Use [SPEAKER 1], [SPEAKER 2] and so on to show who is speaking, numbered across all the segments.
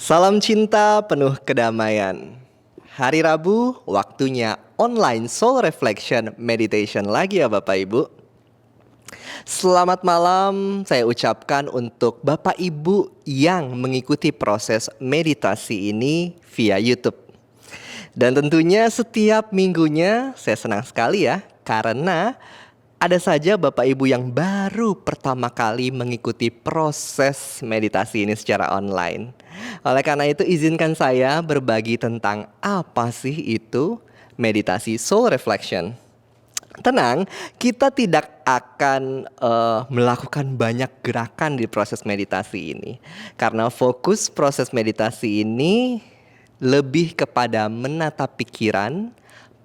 [SPEAKER 1] Salam cinta penuh kedamaian. Hari Rabu, waktunya online soul reflection meditation lagi ya Bapak Ibu. Selamat malam saya ucapkan untuk Bapak Ibu yang mengikuti proses meditasi ini via YouTube. Dan tentunya setiap minggunya saya senang sekali ya, karena ada saja Bapak Ibu yang baru pertama kali mengikuti proses meditasi ini secara online. Oleh karena itu izinkan saya berbagi tentang apa sih itu meditasi soul reflection. Tenang, kita tidak akan melakukan banyak gerakan di proses meditasi ini. Karena fokus proses meditasi ini lebih kepada menata pikiran,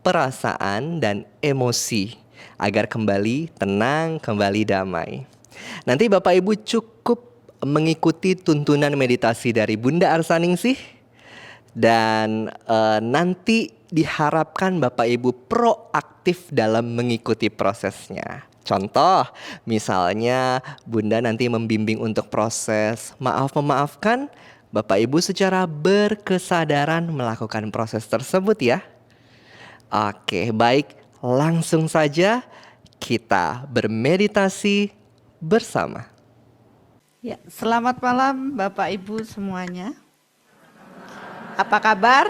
[SPEAKER 1] perasaan, dan emosi agar kembali tenang, kembali damai. Nanti Bapak Ibu cukup mengikuti tuntunan meditasi dari Bunda Arsaningsih. Dan nanti diharapkan Bapak Ibu proaktif dalam mengikuti prosesnya. Contoh, misalnya Bunda nanti membimbing untuk proses maaf memaafkan, Bapak Ibu secara berkesadaran melakukan proses tersebut ya. Oke, baik, langsung saja kita bermeditasi bersama.
[SPEAKER 2] Ya, selamat malam Bapak Ibu semuanya. Apa kabar?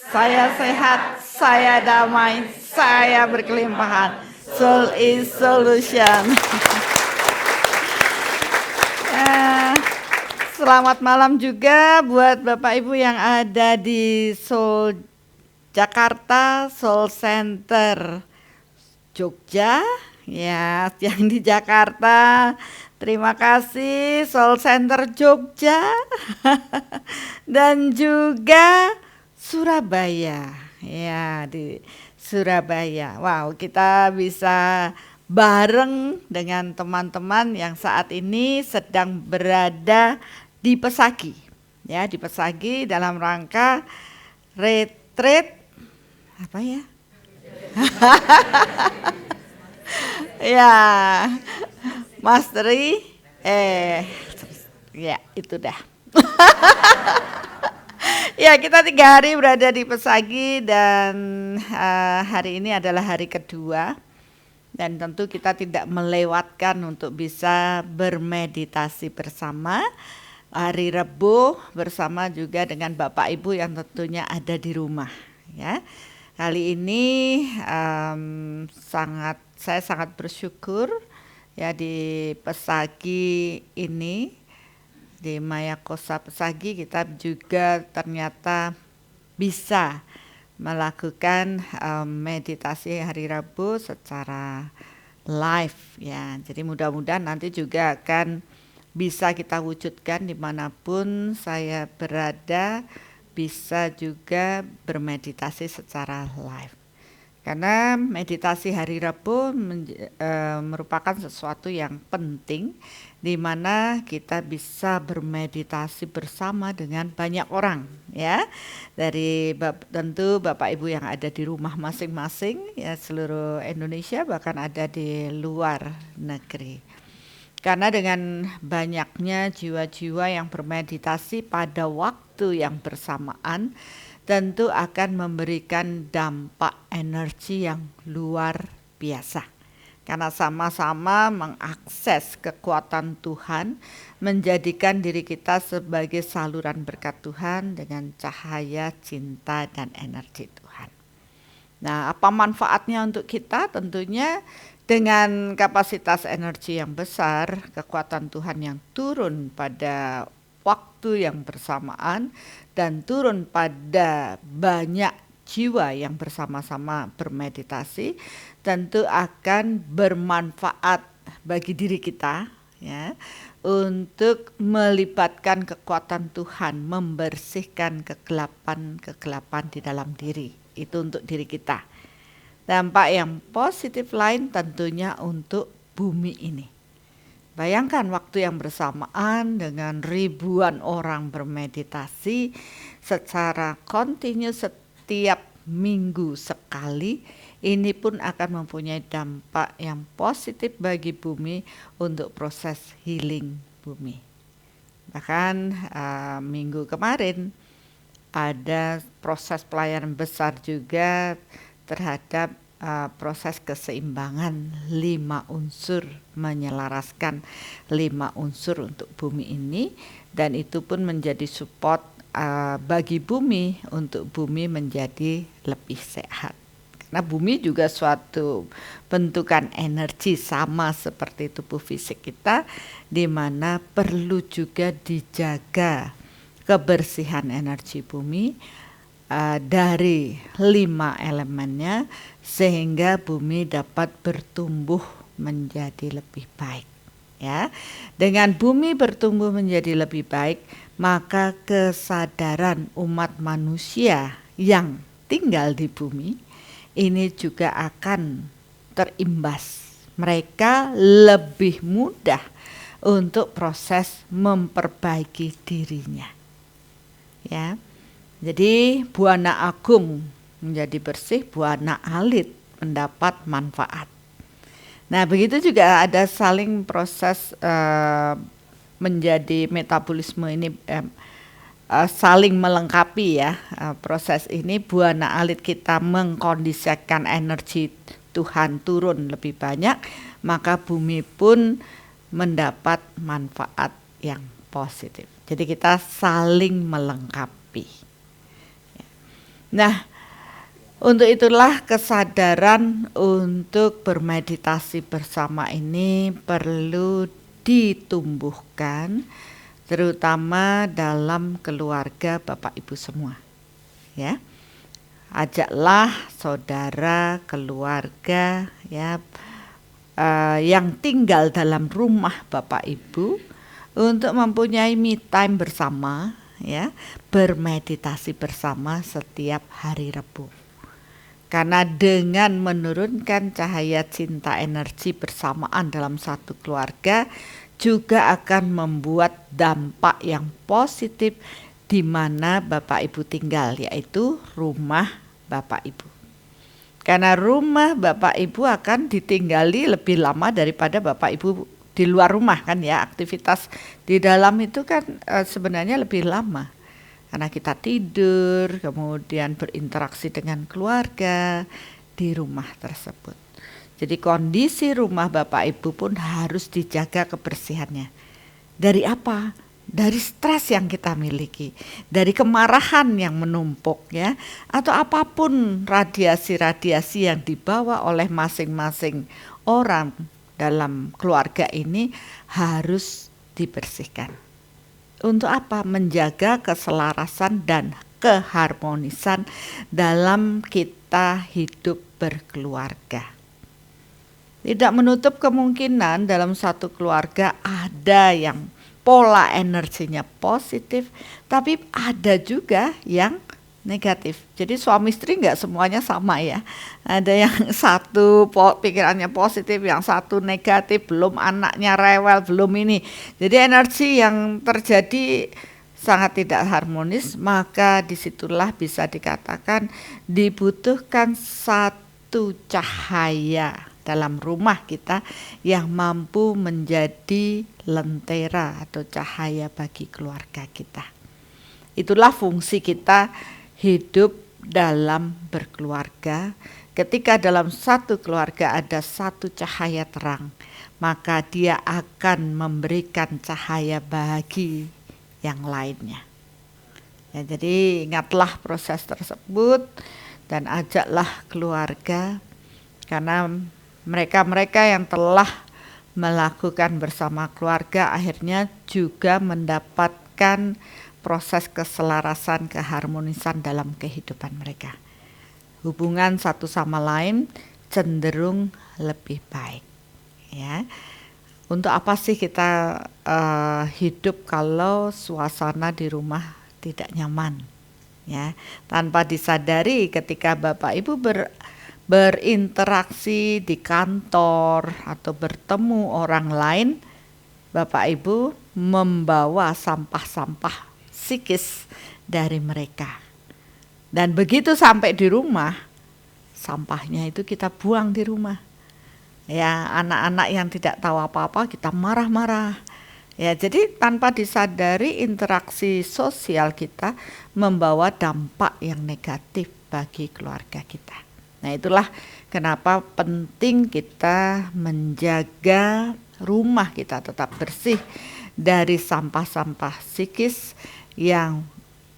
[SPEAKER 2] Saya sehat, saya damai, saya berkelimpahan. Soul is solution. Selamat malam juga buat Bapak Ibu yang ada di Soul Jakarta, Soul Center Jogja, ya, yang di Jakarta. Terima kasih Soul Center Jogja dan juga Surabaya, ya, di Surabaya. Wow, kita bisa bareng dengan teman-teman yang saat ini sedang berada di Pesagi, ya, di Pesagi dalam rangka retreat apa ya? Ya, mastery, ya itu dah. Ya, kita 3 hari berada di Pesagi dan hari ini adalah hari kedua. Dan tentu kita tidak melewatkan untuk bisa bermeditasi bersama. Hari Rabu bersama juga dengan Bapak Ibu yang tentunya ada di rumah. Ya, kali ini saya sangat bersyukur ya di Pesagi ini, di Mayakosa Pesagi kita juga ternyata bisa melakukan meditasi hari Rabu secara live ya. Jadi mudah-mudahan nanti juga akan bisa kita wujudkan dimanapun saya berada, bisa juga bermeditasi secara live. Karena meditasi hari Rabu merupakan sesuatu yang penting di mana kita bisa bermeditasi bersama dengan banyak orang ya. Tentu Bapak Ibu yang ada di rumah masing-masing ya, seluruh Indonesia, bahkan ada di luar negeri. Karena dengan banyaknya jiwa-jiwa yang bermeditasi pada waktu yang bersamaan tentu akan memberikan dampak energi yang luar biasa. Karena sama-sama mengakses kekuatan Tuhan, menjadikan diri kita sebagai saluran berkat Tuhan dengan cahaya, cinta, dan energi Tuhan. Nah, apa manfaatnya untuk kita? Tentunya dengan kapasitas energi yang besar, kekuatan Tuhan yang turun pada waktu yang bersamaan dan turun pada banyak jiwa yang bersama-sama bermeditasi, tentu akan bermanfaat bagi diri kita ya, untuk melibatkan kekuatan Tuhan, membersihkan kegelapan di dalam diri. Itu untuk diri kita. Dampak yang positif lain tentunya untuk bumi ini. Bayangkan waktu yang bersamaan dengan ribuan orang bermeditasi secara kontinu setiap minggu sekali, ini pun akan mempunyai dampak yang positif bagi bumi untuk proses healing bumi. Bahkan minggu kemarin ada proses pelayanan besar juga terhadap proses keseimbangan 5 unsur, menyelaraskan 5 unsur untuk bumi ini, dan itu pun menjadi support bagi bumi untuk bumi menjadi lebih sehat. Karena bumi juga suatu bentukan energi sama seperti tubuh fisik kita, di mana perlu juga dijaga kebersihan energi bumi dari 5 elemennya, sehingga bumi dapat bertumbuh menjadi lebih baik. Ya, dengan bumi bertumbuh menjadi lebih baik, maka kesadaran umat manusia yang tinggal di bumi ini juga akan terimbas. Mereka lebih mudah untuk proses memperbaiki dirinya. Ya. Jadi buana agung menjadi bersih, buana alit mendapat manfaat. Nah, begitu juga ada saling proses menjadi metabolisme ini saling melengkapi ya. Proses ini buana alit kita mengkondisikan energi Tuhan turun lebih banyak, maka bumi pun mendapat manfaat yang positif. Jadi kita saling melengkapi. Nah, untuk itulah kesadaran untuk bermeditasi bersama ini perlu ditumbuhkan, terutama dalam keluarga Bapak Ibu semua. Ya, ajaklah saudara, keluarga, ya, yang tinggal dalam rumah Bapak Ibu untuk mempunyai me time bersama, ya, bermeditasi bersama setiap hari Rabu. Karena dengan menurunkan cahaya cinta energi bersamaan dalam satu keluarga juga akan membuat dampak yang positif di mana Bapak Ibu tinggal, yaitu rumah Bapak Ibu. Karena rumah Bapak Ibu akan ditinggali lebih lama daripada Bapak Ibu di luar rumah kan ya. Aktivitas di dalam itu kan sebenarnya lebih lama. Karena kita tidur, kemudian berinteraksi dengan keluarga di rumah tersebut. Jadi kondisi rumah Bapak Ibu pun harus dijaga kebersihannya. Dari apa? Dari stres yang kita miliki, dari kemarahan yang menumpuk ya, atau apapun radiasi-radiasi yang dibawa oleh masing-masing orang dalam keluarga ini harus dibersihkan. Untuk apa? Menjaga keselarasan dan keharmonisan dalam kita hidup berkeluarga. Tidak menutup kemungkinan dalam satu keluarga ada yang pola energinya positif, tapi ada juga yang negatif. Jadi suami istri nggak semuanya sama ya. Ada yang satu pikirannya positif, yang satu negatif, belum anaknya rewel, belum ini. Jadi energi yang terjadi sangat tidak harmonis, maka disitulah bisa dikatakan dibutuhkan satu cahaya dalam rumah kita yang mampu menjadi lentera atau cahaya bagi keluarga kita. Itulah fungsi kita hidup dalam berkeluarga. Ketika dalam satu keluarga ada satu cahaya terang, maka dia akan memberikan cahaya bagi yang lainnya. Ya, jadi ingatlah proses tersebut dan ajaklah keluarga, karena mereka-mereka yang telah melakukan bersama keluarga akhirnya juga mendapatkan proses keselarasan, keharmonisan dalam kehidupan mereka. Hubungan satu sama lain cenderung lebih baik. Ya, untuk apa sih kita hidup kalau suasana di rumah tidak nyaman? Ya, tanpa disadari ketika Bapak Ibu berinteraksi di kantor atau bertemu orang lain, Bapak Ibu membawa sampah-sampah psikis dari mereka. Dan begitu sampai di rumah, sampahnya itu kita buang di rumah. Ya, anak-anak yang tidak tahu apa-apa kita marah-marah. Ya, jadi tanpa disadari interaksi sosial kita membawa dampak yang negatif bagi keluarga kita. Nah, itulah kenapa penting kita menjaga rumah kita tetap bersih dari sampah-sampah psikis yang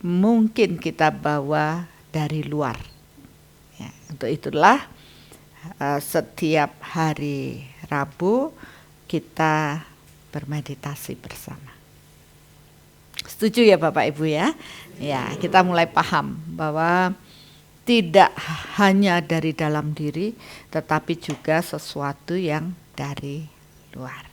[SPEAKER 2] mungkin kita bawa dari luar. Ya, untuk itulah setiap hari Rabu kita bermeditasi bersama. Setuju ya Bapak Ibu ya? Ya, kita mulai paham bahwa tidak hanya dari dalam diri, tetapi juga sesuatu yang dari luar.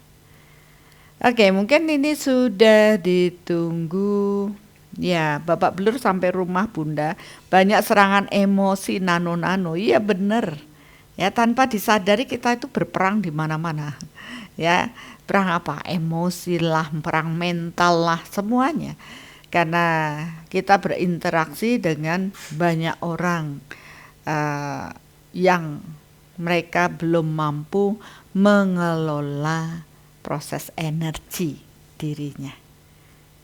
[SPEAKER 2] Oke, mungkin ini sudah ditunggu. Ya, Bapak Blur sampai rumah Bunda, banyak serangan emosi nano-nano. Iya benar. Ya, tanpa disadari kita itu berperang di mana-mana. Ya, perang apa? Emosi lah, perang mental lah, semuanya. Karena kita berinteraksi dengan banyak orang yang mereka belum mampu mengelola proses energi dirinya.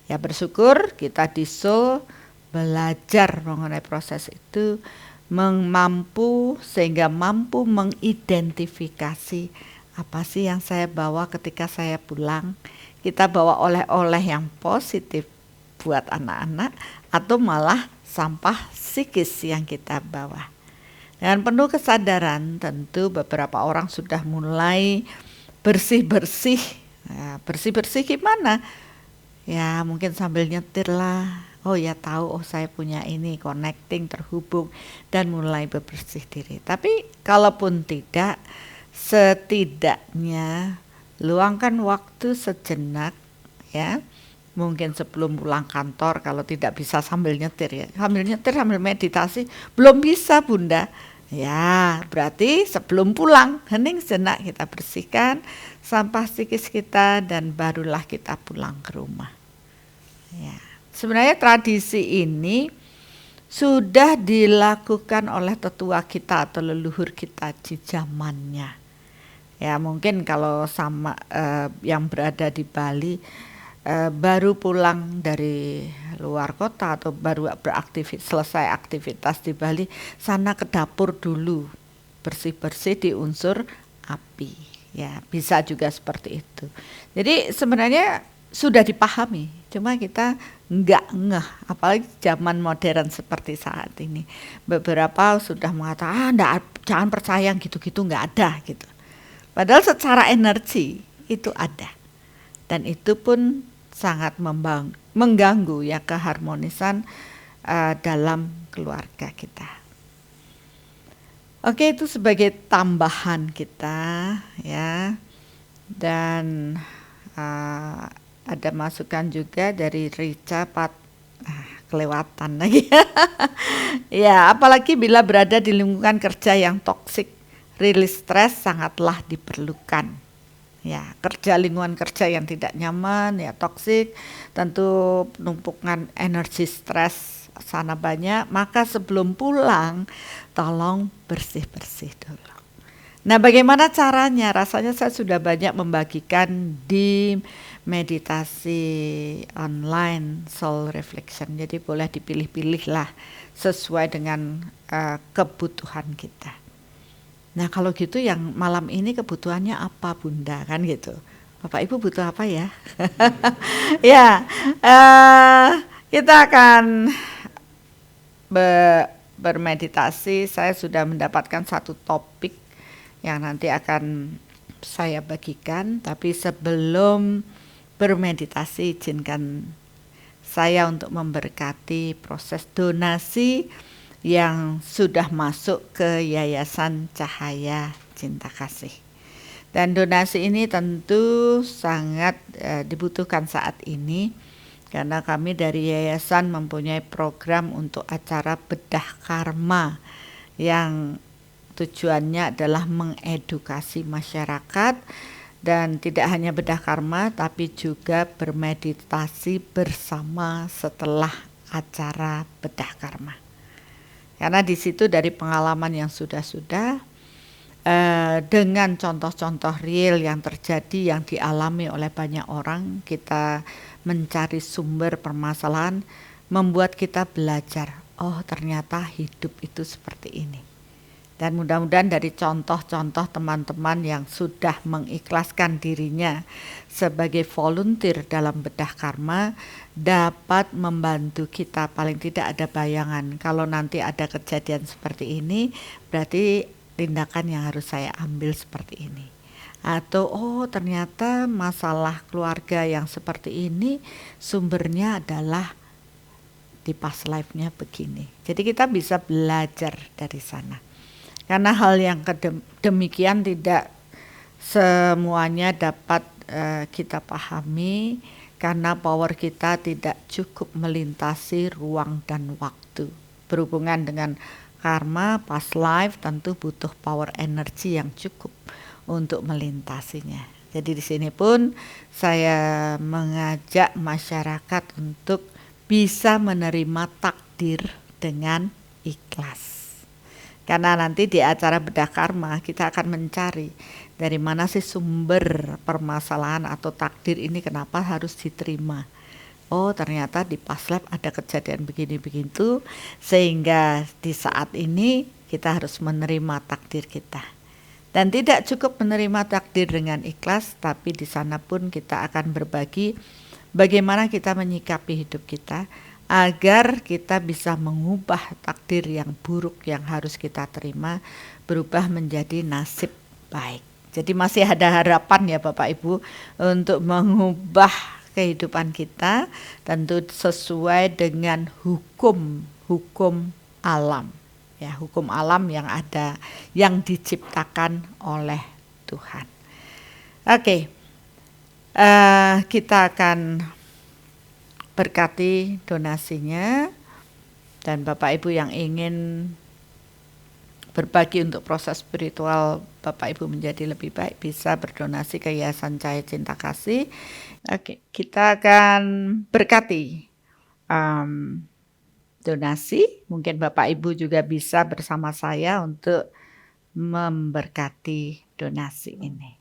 [SPEAKER 2] Ya, bersyukur kita di Soul belajar mengenai proses itu, sehingga mampu mengidentifikasi apa sih yang saya bawa ketika saya pulang. Kita bawa oleh-oleh yang positif buat anak-anak atau malah sampah psikis yang kita bawa. Dengan penuh kesadaran tentu beberapa orang sudah mulai bersih-bersih. Ya, bersih-bersih gimana? Ya mungkin sambil nyetir lah. Oh ya tahu, oh saya punya ini, connecting, terhubung, dan mulai bebersih diri. Tapi kalaupun tidak, setidaknya luangkan waktu sejenak ya. Mungkin sebelum pulang kantor, kalau tidak bisa sambil nyetir ya. Sambil nyetir, sambil meditasi, belum bisa Bunda. Ya berarti sebelum pulang, hening sejenak kita bersihkan sampah psikis kita dan barulah kita pulang ke rumah. Ya, sebenarnya tradisi ini sudah dilakukan oleh tetua kita atau leluhur kita di zamannya. Ya mungkin kalau sama yang berada di Bali baru pulang dari luar kota atau baru selesai aktivitas di Bali, sana ke dapur dulu bersih-bersih di unsur api. Ya bisa juga seperti itu. Jadi sebenarnya sudah dipahami, cuma kita nggak ngeh, apalagi zaman modern seperti saat ini. Beberapa sudah mengatakan, jangan percaya yang gitu-gitu, nggak ada gitu. Padahal secara energi itu ada, dan itu pun sangat mengganggu ya keharmonisan dalam keluarga kita. Oke, itu sebagai tambahan kita ya, dan ada masukan juga dari Rica kelewatan lagi. Ya, apalagi bila berada di lingkungan kerja yang toksik, rilis stres sangatlah diperlukan. Ya, lingkungan kerja yang tidak nyaman, ya toksik, tentu penumpukan energi stres sana banyak, maka sebelum pulang tolong bersih-bersih dulu. Nah, bagaimana caranya? Rasanya saya sudah banyak membagikan di meditasi online Soul Reflection. Jadi boleh dipilih-pilih lah sesuai dengan kebutuhan kita. Nah, kalau gitu yang malam ini kebutuhannya apa Bunda? Kan gitu. Bapak Ibu butuh apa ya? Ya, kita akan bermeditasi. Saya sudah mendapatkan satu topik yang nanti akan saya bagikan, tapi sebelum bermeditasi izinkan saya untuk memberkati proses donasi yang sudah masuk ke Yayasan Cahaya Cinta Kasih. Dan donasi ini tentu sangat dibutuhkan saat ini, karena kami dari yayasan mempunyai program untuk acara bedah karma yang tujuannya adalah mengedukasi masyarakat, dan tidak hanya bedah karma tapi juga bermeditasi bersama setelah acara bedah karma. Karena di situ dari pengalaman yang sudah dengan contoh-contoh real yang terjadi, yang dialami oleh banyak orang, kita mencari sumber permasalahan, membuat kita belajar, oh ternyata hidup itu seperti ini. Dan mudah-mudahan dari contoh-contoh teman-teman yang sudah mengikhlaskan dirinya sebagai volunteer dalam bedah karma dapat membantu kita. Paling tidak ada bayangan, kalau nanti ada kejadian seperti ini, berarti tindakan yang harus saya ambil seperti ini. Atau oh ternyata masalah keluarga yang seperti ini sumbernya adalah di past life-nya begini. Jadi kita bisa belajar dari sana. Karena hal yang demikian tidak semuanya dapat kita pahami, karena power kita tidak cukup melintasi ruang dan waktu. Berhubungan dengan karma, past life, tentu butuh power energi yang cukup untuk melintasinya. Jadi di sini pun saya mengajak masyarakat untuk bisa menerima takdir dengan ikhlas. Karena nanti di acara bedah karma kita akan mencari dari mana sih sumber permasalahan atau takdir ini, kenapa harus diterima. Oh ternyata di past life ada kejadian begini-begitu, sehingga di saat ini kita harus menerima takdir kita. Dan tidak cukup menerima takdir dengan ikhlas, tapi di sana pun kita akan berbagi bagaimana kita menyikapi hidup kita, agar kita bisa mengubah takdir yang buruk yang harus kita terima berubah menjadi nasib baik. Jadi masih ada harapan ya Bapak Ibu untuk mengubah kehidupan kita, tentu sesuai dengan hukum alam. Ya, hukum alam yang ada, yang diciptakan oleh Tuhan. Oke, kita akan berkati donasinya, dan Bapak Ibu yang ingin berbagi untuk proses spiritual Bapak Ibu menjadi lebih baik bisa berdonasi ke Yayasan Cahaya Cinta Kasih. Oke, kita akan berkati donasi. Mungkin Bapak Ibu juga bisa bersama saya untuk memberkati donasi ini.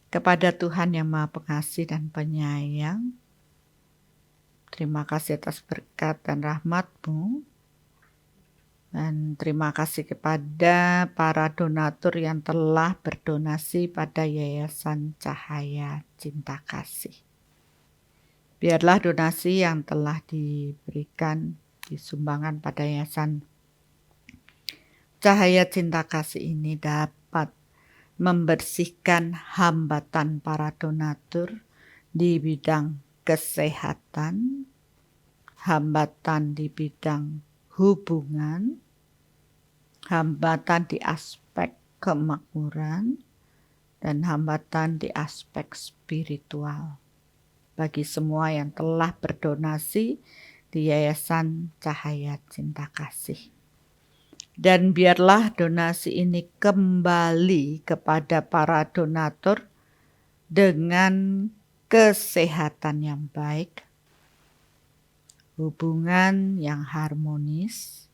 [SPEAKER 2] Kepada Tuhan yang Maha Pengasih dan Penyayang, terima kasih atas berkat dan rahmat-Mu. Dan terima kasih kepada para donatur yang telah berdonasi pada Yayasan Cahaya Cinta Kasih. Biarlah donasi yang telah diberikan, disumbangkan pada Yayasan Cahaya Cinta Kasih ini dapat membersihkan hambatan para donatur di bidang kesehatan, hambatan di bidang hubungan, hambatan di aspek kemakmuran, dan hambatan di aspek spiritual bagi semua yang telah berdonasi di Yayasan Cahaya Cinta Kasih. Dan biarlah donasi ini kembali kepada para donatur dengan kesehatan yang baik, hubungan yang harmonis,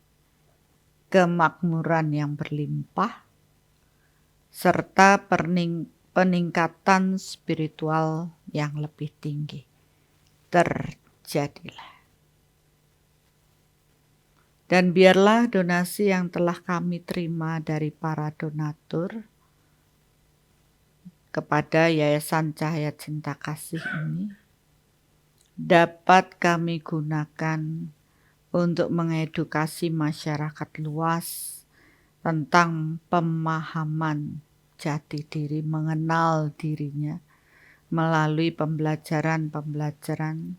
[SPEAKER 2] kemakmuran yang berlimpah, serta peningkatan spiritual yang lebih tinggi. Terjadilah. Dan biarlah donasi yang telah kami terima dari para donatur kepada Yayasan Cahaya Cinta Kasih ini dapat kami gunakan untuk mengedukasi masyarakat luas tentang pemahaman jati diri, mengenal dirinya melalui pembelajaran-pembelajaran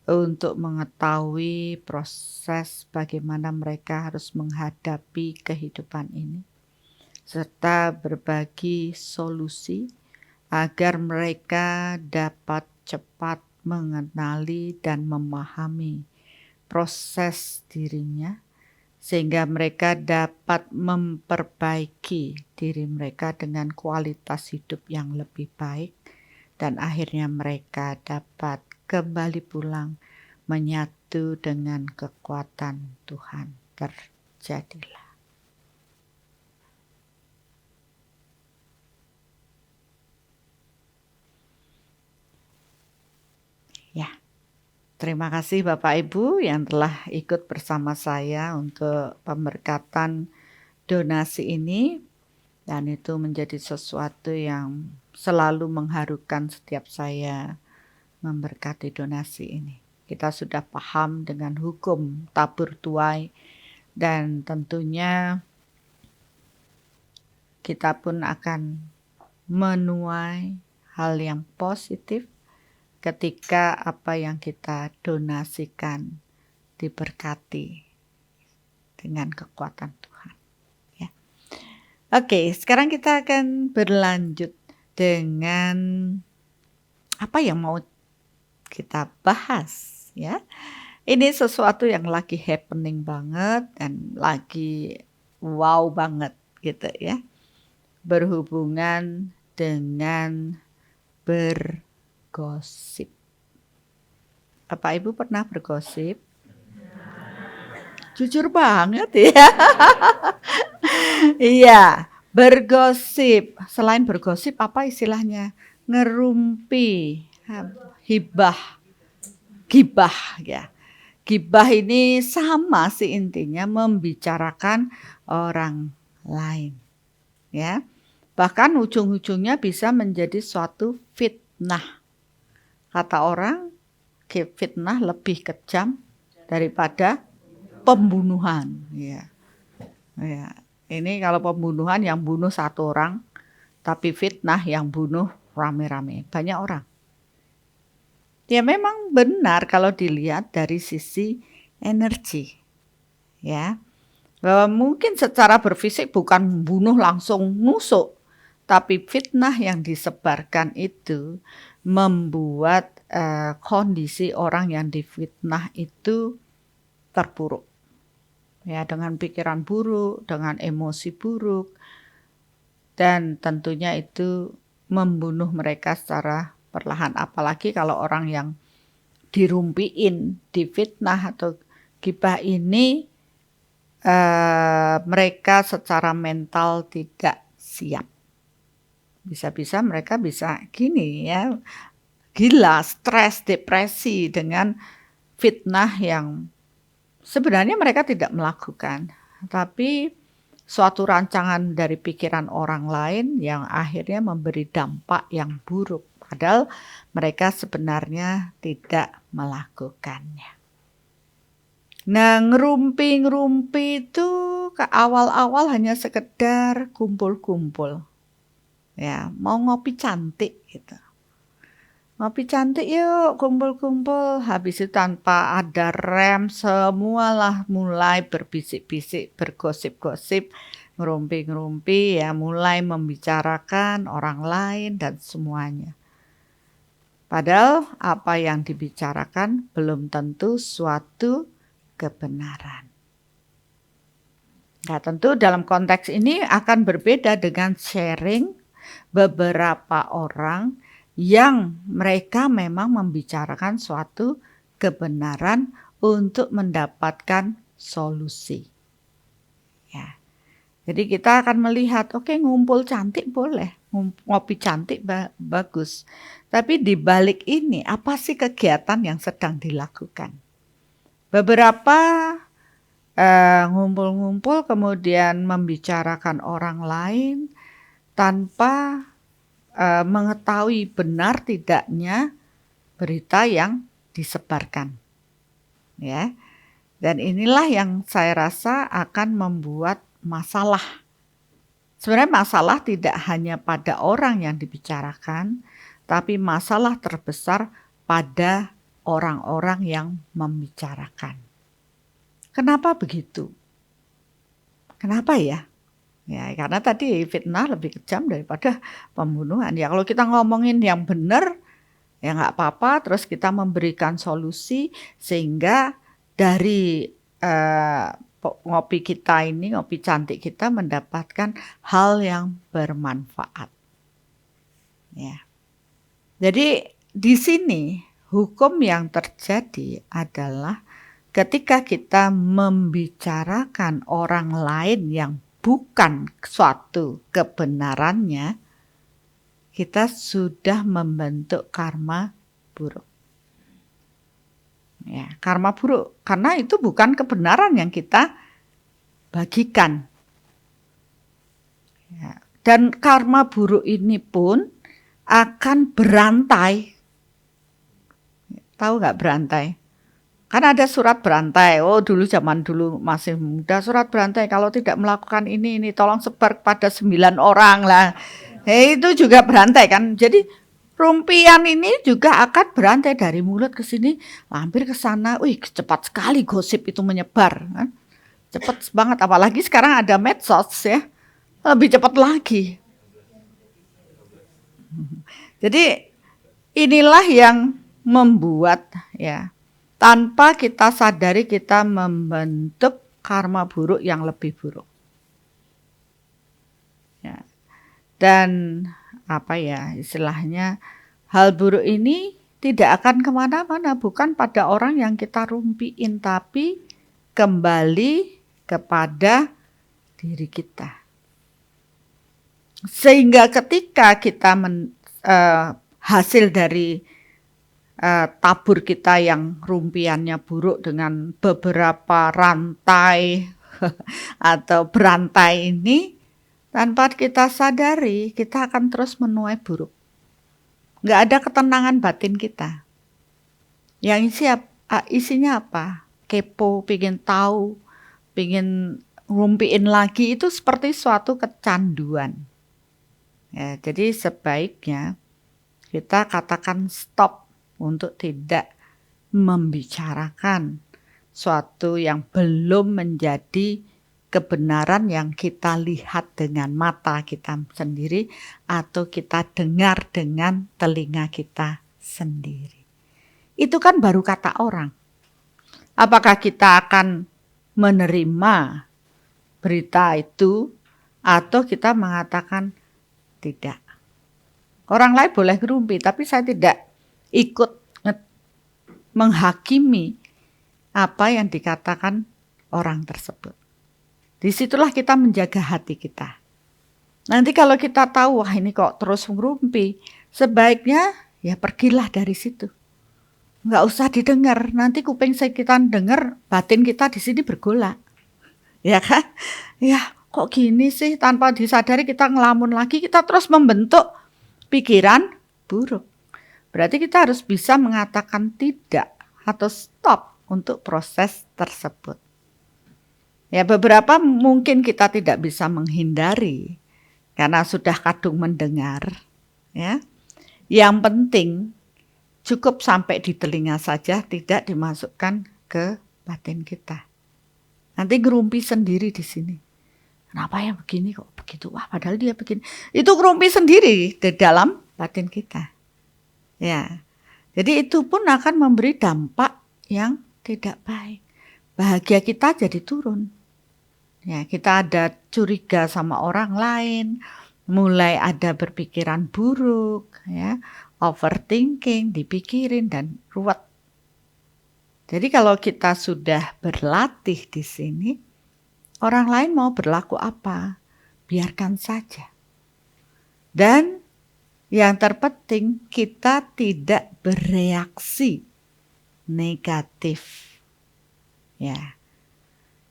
[SPEAKER 2] untuk mengetahui proses bagaimana mereka harus menghadapi kehidupan ini, serta berbagi solusi agar mereka dapat cepat mengenali dan memahami proses dirinya, sehingga mereka dapat memperbaiki diri mereka dengan kualitas hidup yang lebih baik, dan akhirnya mereka dapat kembali pulang menyatu dengan kekuatan Tuhan. Terjadilah. Ya, terima kasih Bapak Ibu yang telah ikut bersama saya untuk pemberkatan donasi ini, dan itu menjadi sesuatu yang selalu mengharukan setiap saya memberkati donasi ini. Kita sudah paham dengan hukum tabur tuai, dan tentunya kita pun akan menuai hal yang positif ketika apa yang kita donasikan diberkati dengan kekuatan Tuhan. Ya. Oke, sekarang kita akan berlanjut dengan apa yang mau kita bahas, ya. Ini sesuatu yang lagi happening banget dan lagi wow banget gitu ya. Berhubungan dengan bergosip. Bapak Ibu pernah bergosip? Jujur banget ya. Iya, bergosip. Selain bergosip apa istilahnya? Ngerumpi, hibah, gibah ya. Gibah ini sama sih intinya membicarakan orang lain. Ya. Bahkan ujung-ujungnya bisa menjadi suatu fitnah. Kata orang, fitnah lebih kejam daripada pembunuhan. Ya. Ya. Ini kalau pembunuhan yang bunuh satu orang, tapi fitnah yang bunuh rame-rame, banyak orang. Ya memang benar kalau dilihat dari sisi energi. Ya. Bahwa mungkin secara berfisik bukan bunuh langsung nusuk, tapi fitnah yang disebarkan itu membuat kondisi orang yang difitnah itu terpuruk. Ya, dengan pikiran buruk, dengan emosi buruk, dan tentunya itu membunuh mereka secara perlahan. Apalagi kalau orang yang dirumpiin, difitnah atau gibah ini mereka secara mental tidak siap. Bisa-bisa mereka bisa gini ya, gila, stres, depresi dengan fitnah yang sebenarnya mereka tidak melakukan, tapi suatu rancangan dari pikiran orang lain yang akhirnya memberi dampak yang buruk, padahal mereka sebenarnya tidak melakukannya. Nah, ngerumpi itu ke awal-awal hanya sekedar kumpul-kumpul. Ya, mau ngopi cantik gitu. Ngopi cantik yuk, kumpul-kumpul. Habis itu tanpa ada rem, semualah mulai berbisik-bisik, bergosip-gosip, ngerumpi-ngerumpi, ya mulai membicarakan orang lain dan semuanya. Padahal apa yang dibicarakan belum tentu suatu kebenaran. Nah, tentu dalam konteks ini akan berbeda dengan sharing beberapa orang yang mereka memang membicarakan suatu kebenaran untuk mendapatkan solusi. Ya. Jadi kita akan melihat, oke, ngumpul cantik boleh, ngopi cantik bagus. Tapi di balik ini apa sih kegiatan yang sedang dilakukan? Beberapa ngumpul-ngumpul kemudian membicarakan orang lain tanpa mengetahui benar tidaknya berita yang disebarkan. Ya. Dan inilah yang saya rasa akan membuat masalah. Sebenarnya masalah tidak hanya pada orang yang dibicarakan, tapi masalah terbesar pada orang-orang yang membicarakan. Kenapa begitu? Kenapa ya? Ya, karena tadi fitnah lebih kejam daripada pembunuhan. Ya kalau kita ngomongin yang benar, ya nggak apa-apa. Terus kita memberikan solusi sehingga dari ngopi kita ini, ngopi cantik kita mendapatkan hal yang bermanfaat. Ya. Jadi di sini hukum yang terjadi adalah ketika kita membicarakan orang lain yang bukan suatu kebenarannya, kita sudah membentuk karma buruk. karma buruk. Karena itu bukan kebenaran yang kita bagikan. Ya. Dan karma buruk ini pun akan berantai. Tahu nggak berantai? Kan ada surat berantai. Oh, dulu zaman dulu masih muda, surat berantai. Kalau tidak melakukan ini tolong sebar kepada 9 orang lah. Itu juga berantai kan. Jadi rumpian ini juga akan berantai dari mulut ke sini, hampir ke sana. Wih, cepat sekali gosip itu menyebar. Kan? Cepat banget. Apalagi sekarang ada medsos ya. Lebih cepat lagi. Jadi inilah yang membuat ya, tanpa kita sadari kita membentuk karma buruk yang lebih buruk. Ya. Dan apa ya istilahnya, hal buruk ini tidak akan kemana-mana, bukan pada orang yang kita rumpiin, tapi kembali kepada diri kita. Sehingga ketika kita hasil dari tabur kita yang rumpiannya buruk dengan beberapa rantai atau berantai ini, tanpa kita sadari kita akan terus menuai buruk. Nggak ada ketenangan batin kita. Yang isinya apa? Kepo, pengen tahu, pengen rumpiin lagi, itu seperti suatu kecanduan. Ya, jadi sebaiknya kita katakan stop untuk tidak membicarakan suatu yang belum menjadi kebenaran yang kita lihat dengan mata kita sendiri atau kita dengar dengan telinga kita sendiri. Itu kan baru kata orang. Apakah kita akan menerima berita itu atau kita mengatakan tidak? Orang lain boleh ngerumpi, tapi saya tidak ikut menghakimi apa yang dikatakan orang tersebut. Disitulah kita menjaga hati kita. Nanti kalau kita tahu, wah ini kok terus ngerumpi, sebaiknya ya pergilah dari situ. Nggak usah didengar, nanti kuping kita dengar, batin kita di sini bergolak. Ya kan? Ya kok gini sih, tanpa disadari kita ngelamun lagi, kita terus membentuk pikiran buruk. Berarti kita harus bisa mengatakan tidak atau stop untuk proses tersebut. Ya, beberapa mungkin kita tidak bisa menghindari karena sudah kadung mendengar. Ya. Yang penting cukup sampai di telinga saja, tidak dimasukkan ke batin kita. Nanti ngerumpi sendiri di sini. Kenapa yang begini kok begitu? Wah, padahal dia begini. Itu ngerumpi sendiri di dalam batin kita. Ya. Jadi itu pun akan memberi dampak yang tidak baik. Bahagia kita jadi turun. Ya, kita ada curiga sama orang lain, mulai ada berpikiran buruk, ya, overthinking, dipikirin dan ruwet. Jadi kalau kita sudah berlatih di sini, orang lain mau berlaku apa, biarkan saja. Dan yang terpenting kita tidak bereaksi negatif. Ya.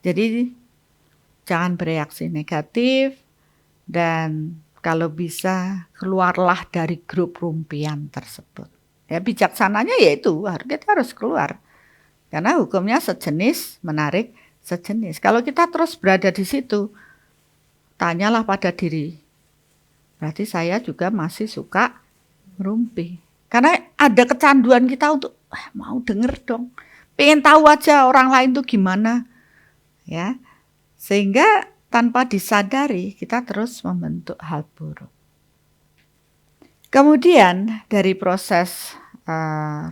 [SPEAKER 2] Jadi jangan bereaksi negatif dan kalau bisa keluarlah dari grup rumpian tersebut. Ya bijaksananya yaitu kita harus keluar. Karena hukumnya sejenis menarik sejenis. Kalau kita terus berada di situ, tanyalah pada diri. Berarti saya juga masih suka merumpi. Karena ada kecanduan kita untuk mau denger dong. Pengen tahu aja orang lain tuh gimana. Ya. Sehingga tanpa disadari kita terus membentuk hal buruk. Kemudian dari proses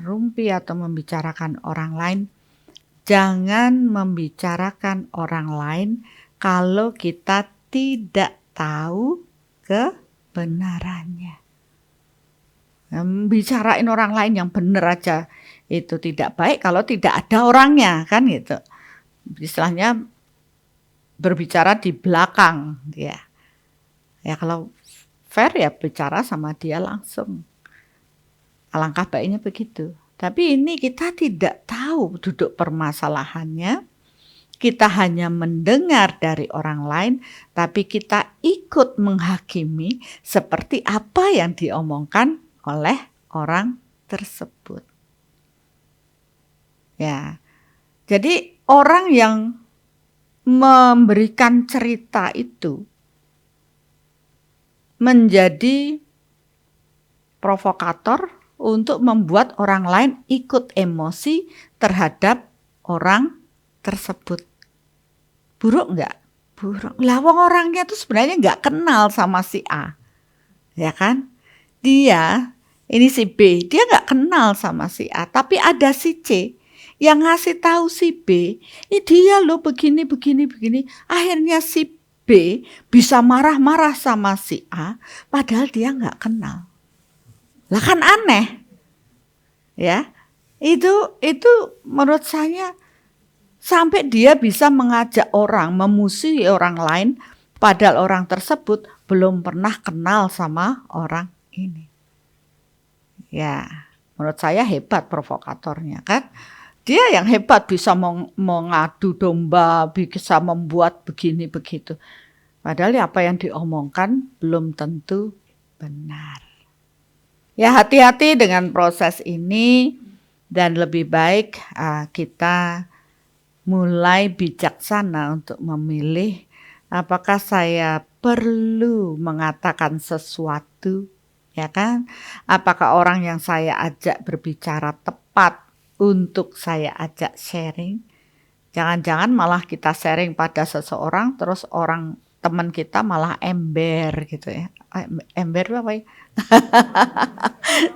[SPEAKER 2] rumpi atau membicarakan orang lain, jangan membicarakan orang lain kalau kita tidak tahu kebenarannya. Bicarain orang lain yang benar aja itu tidak baik kalau tidak ada orangnya, kan gitu. Istilahnya berbicara di belakang dia. Ya kalau fair ya bicara sama dia langsung. Alangkah baiknya begitu. Tapi ini kita tidak tahu tahu duduk permasalahannya, kita hanya mendengar dari orang lain, tapi kita ikut menghakimi seperti apa yang diomongkan oleh orang tersebut. Ya, jadi orang yang memberikan cerita itu menjadi provokator untuk membuat orang lain ikut emosi terhadap orang tersebut. Buruk nggak? Buruk. Lah wong orangnya tuh sebenarnya nggak kenal sama si A, ya kan? Dia, ini si B, dia nggak kenal sama si A, tapi ada si C yang ngasih tahu si B, ini dia loh begini. Akhirnya si B bisa marah-marah sama si A, padahal dia nggak kenal. Lah kan aneh, ya? Itu menurut saya sampai dia bisa mengajak orang, memusuhi orang lain, padahal orang tersebut belum pernah kenal sama orang ini. Ya, menurut saya hebat provokatornya kan. Dia yang hebat bisa mengadu domba, bisa membuat begini begitu. Padahal apa yang diomongkan belum tentu benar. Ya, hati-hati dengan proses ini dan lebih baik kita mulai bijaksana untuk memilih apakah saya perlu mengatakan sesuatu, ya kan? Apakah orang yang saya ajak berbicara tepat untuk saya ajak sharing? Jangan-jangan malah kita sharing pada seseorang terus orang teman kita malah ember gitu ya. Ember apa ya?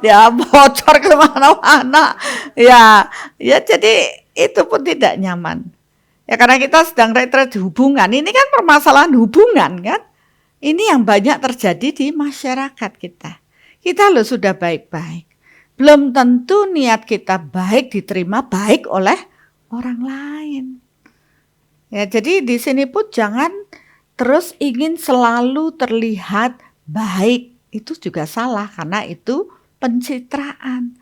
[SPEAKER 2] Dia bocor ke mana-mana. Ya jadi itu pun tidak nyaman. Ya karena kita sedang retret hubungan. Ini kan permasalahan hubungan kan. Ini yang banyak terjadi di masyarakat kita. Kita loh sudah baik-baik. Belum tentu niat kita baik diterima baik oleh orang lain. Ya jadi di sini pun jangan terus ingin selalu terlihat baik. Itu juga salah karena itu pencitraan.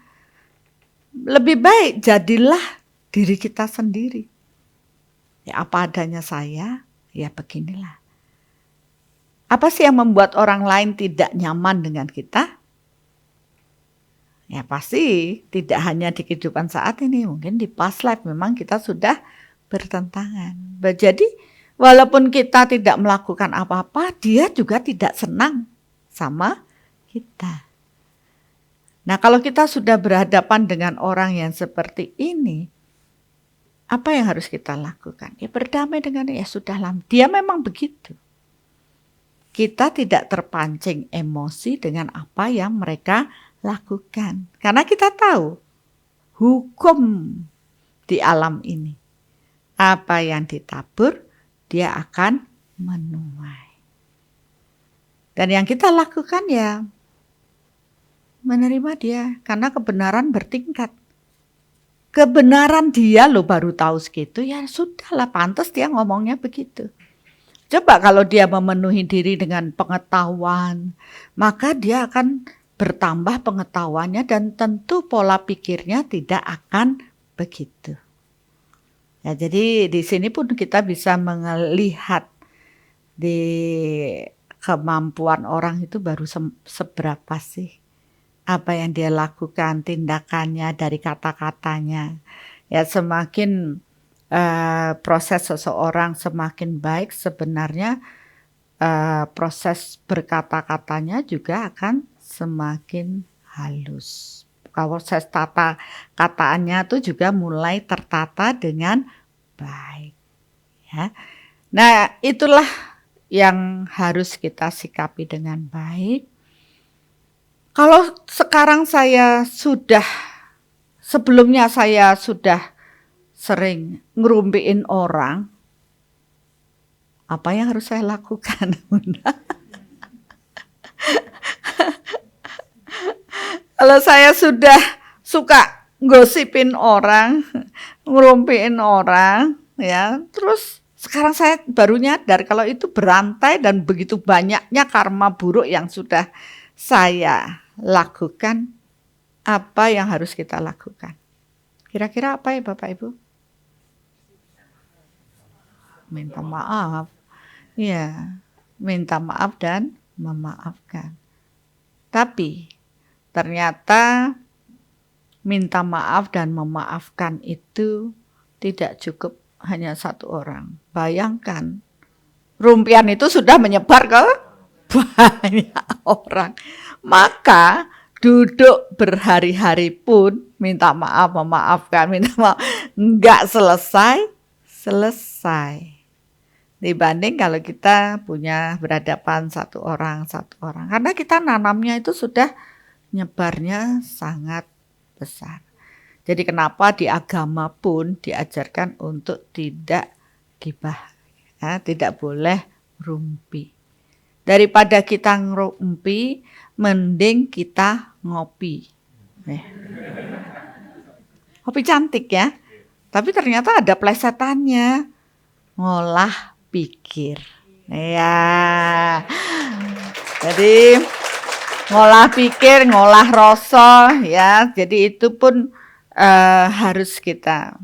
[SPEAKER 2] Lebih baik jadilah diri kita sendiri. Ya apa adanya saya, ya beginilah. Apa sih yang membuat orang lain tidak nyaman dengan kita? Ya pasti tidak hanya di kehidupan saat ini, mungkin di past life memang kita sudah bertentangan. Jadi walaupun kita tidak melakukan apa-apa, dia juga tidak senang sama kita. Nah kalau kita sudah berhadapan dengan orang yang seperti ini, apa yang harus kita lakukan? Ya berdamai dengan dia, ya sudahlah, dia memang begitu. Kita tidak terpancing emosi dengan apa yang mereka lakukan. Karena kita tahu hukum di alam ini. Apa yang ditabur, dia akan menuai. Dan yang kita lakukan ya menerima dia. Karena kebenaran bertingkat. Kebenaran dia lo baru tahu segitu, ya sudahlah pantas dia ngomongnya begitu. Coba kalau dia memenuhi diri dengan pengetahuan, maka dia akan bertambah pengetahuannya dan tentu pola pikirnya tidak akan begitu. Ya, jadi di sini pun kita bisa melihat di kemampuan orang itu baru seberapa sih. Apa yang dia lakukan, tindakannya, dari kata-katanya. Ya semakin proses seseorang semakin baik sebenarnya proses berkata-katanya juga akan semakin halus. Proses kata-kataannya itu juga mulai tertata dengan baik. Ya. Nah itulah yang harus kita sikapi dengan baik. Kalau sekarang sebelumnya saya sudah sering ngerumpiin orang, apa yang harus saya lakukan? Kalau saya sudah suka gosipin orang, ngerumpiin orang, ya, terus sekarang saya baru nyadar kalau itu berantai dan begitu banyaknya karma buruk yang sudah saya lakukan. Apa yang harus kita lakukan? Kira-kira apa ya Bapak Ibu? Minta maaf. Iya, minta maaf dan memaafkan. Tapi ternyata minta maaf dan memaafkan itu tidak cukup hanya satu orang. Bayangkan, rumpian itu sudah menyebar ke banyak orang. Maka duduk berhari-hari pun minta maaf, memaafkan, minta maaf. Enggak selesai. Dibanding kalau kita punya berhadapan satu orang. Karena kita nanamnya itu sudah nyebarnya sangat besar. Jadi kenapa di agama pun diajarkan untuk tidak gibah, ya, tidak boleh rumpi. Daripada kita ngerumpi, mending kita ngopi. Kopi cantik ya, tapi ternyata ada plesetannya, ngolah pikir. Ya, jadi ngolah pikir, ngolah rasa, ya. Jadi itu pun harus kita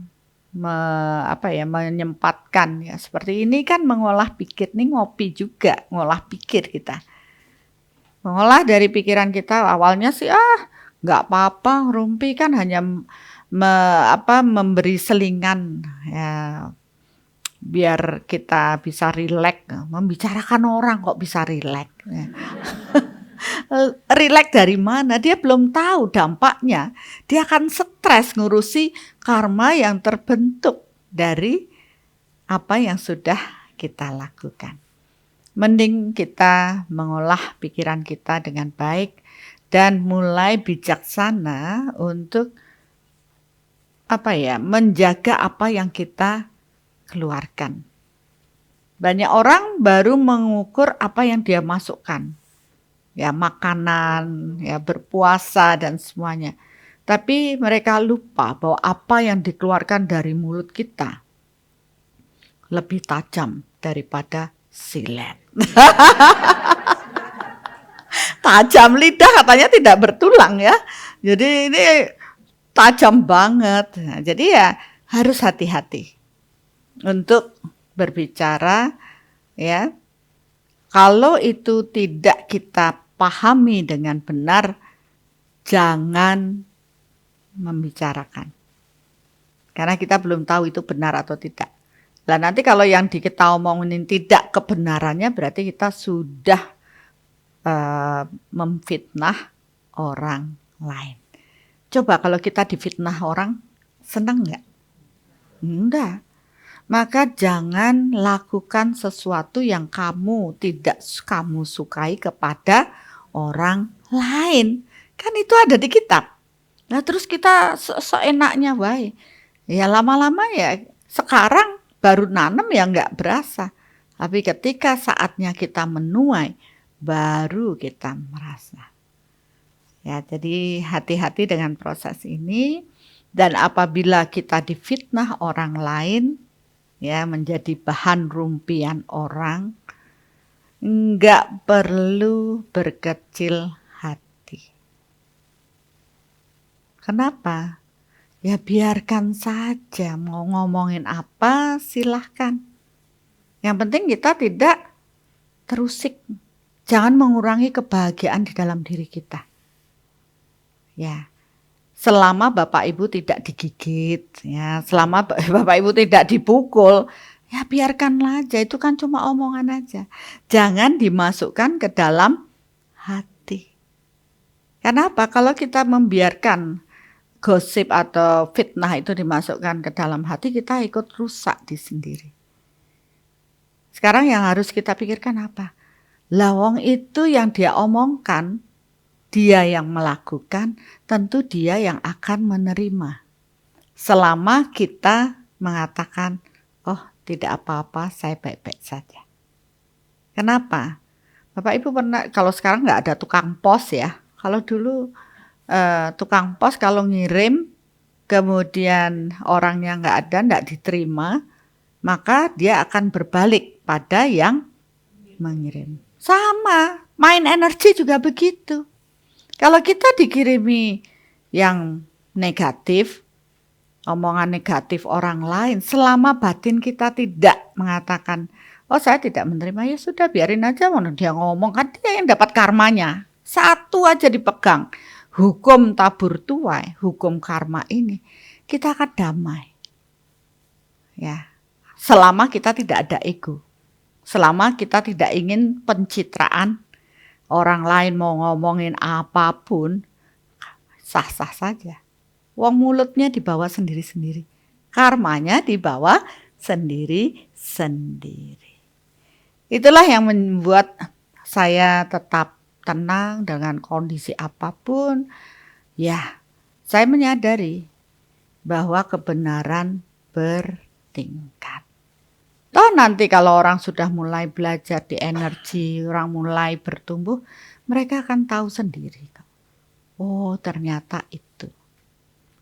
[SPEAKER 2] menyempatkan ya. Seperti ini kan mengolah pikir, nih ngopi juga, ngolah pikir kita. Mengolah dari pikiran kita awalnya sih nggak apa-apa, rumpi kan hanya memberi selingan ya. Biar kita bisa rileks, membicarakan orang kok bisa rileks. Ya. Rileks dari mana? Dia belum tahu dampaknya. Dia akan stres ngurusi karma yang terbentuk dari apa yang sudah kita lakukan. Mending kita mengolah pikiran kita dengan baik dan mulai bijaksana untuk menjaga apa yang kita keluarkan. Banyak orang baru mengukur apa yang dia masukkan. Ya, makanan, ya, berpuasa dan semuanya. Tapi mereka lupa bahwa apa yang dikeluarkan dari mulut kita lebih tajam daripada silet. Tajam lidah katanya tidak bertulang ya. Jadi ini tajam banget. Nah, jadi ya harus hati-hati untuk berbicara ya. Kalau itu tidak kita pahami dengan benar, jangan membicarakan. Karena kita belum tahu itu benar atau tidak. Nah nanti kalau yang kita omongin tidak kebenarannya berarti kita sudah memfitnah orang lain. Coba kalau kita difitnah orang, senang nggak? Enggak. Maka jangan lakukan sesuatu yang tidak kamu sukai kepada orang lain. Kan itu ada di kitab. Nah terus kita seenaknya wae. Ya lama-lama ya sekarang baru nanam ya nggak berasa. Tapi ketika saatnya kita menuai, baru kita merasa. Ya jadi hati-hati dengan proses ini. Dan apabila kita difitnah orang lain, ya menjadi bahan rumpian orang, enggak perlu berkecil hati. Kenapa? Ya biarkan saja, mau ngomongin apa silahkan. Yang penting kita tidak terusik, jangan mengurangi kebahagiaan di dalam diri kita. Ya. Selama Bapak Ibu tidak digigit, ya, selama Bapak Ibu tidak dipukul, ya biarkanlah aja, itu kan cuma omongan aja. Jangan dimasukkan ke dalam hati. Kenapa? Kalau kita membiarkan gosip atau fitnah itu dimasukkan ke dalam hati, kita ikut rusak di sendiri. Sekarang yang harus kita pikirkan apa? Lawang itu yang dia omongkan, dia yang melakukan, tentu dia yang akan menerima. Selama kita mengatakan, oh tidak apa-apa, saya baik-baik saja. Kenapa? Bapak Ibu pernah, kalau sekarang nggak ada tukang pos ya. Kalau dulu tukang pos kalau ngirim, kemudian orangnya nggak ada, nggak diterima, maka dia akan berbalik pada yang mengirim. Sama, main energi juga begitu. Kalau kita dikirimi yang negatif, omongan negatif orang lain, selama batin kita tidak mengatakan, oh saya tidak menerima, ya sudah biarin aja, mana dia ngomong, kan dia yang dapat karmanya. Satu aja dipegang, hukum tabur tuai, hukum karma ini, kita akan damai. Ya, selama kita tidak ada ego, selama kita tidak ingin pencitraan, orang lain mau ngomongin apapun, sah-sah saja. Wong mulutnya dibawa sendiri-sendiri. Karmanya dibawa sendiri-sendiri. Itulah yang membuat saya tetap tenang dengan kondisi apapun. Ya, saya menyadari bahwa kebenaran bertingkat. Toh nanti kalau orang sudah mulai belajar di energi, orang mulai bertumbuh, mereka akan tahu sendiri. Oh, ternyata itu.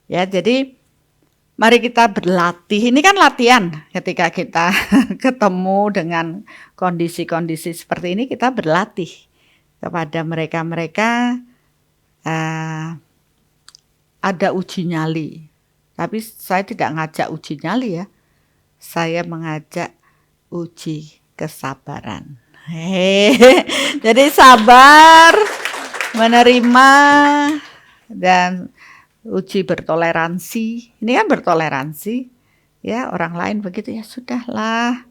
[SPEAKER 2] Ya, jadi mari kita berlatih. Ini kan latihan. Ketika kita ketemu dengan kondisi-kondisi seperti ini, kita berlatih kepada mereka-mereka. Ada uji nyali. Tapi saya tidak ngajak uji nyali ya. Saya mengajak uji kesabaran. Jadi sabar, menerima, dan uji bertoleransi. Ini kan bertoleransi, ya, orang lain begitu, ya sudahlah.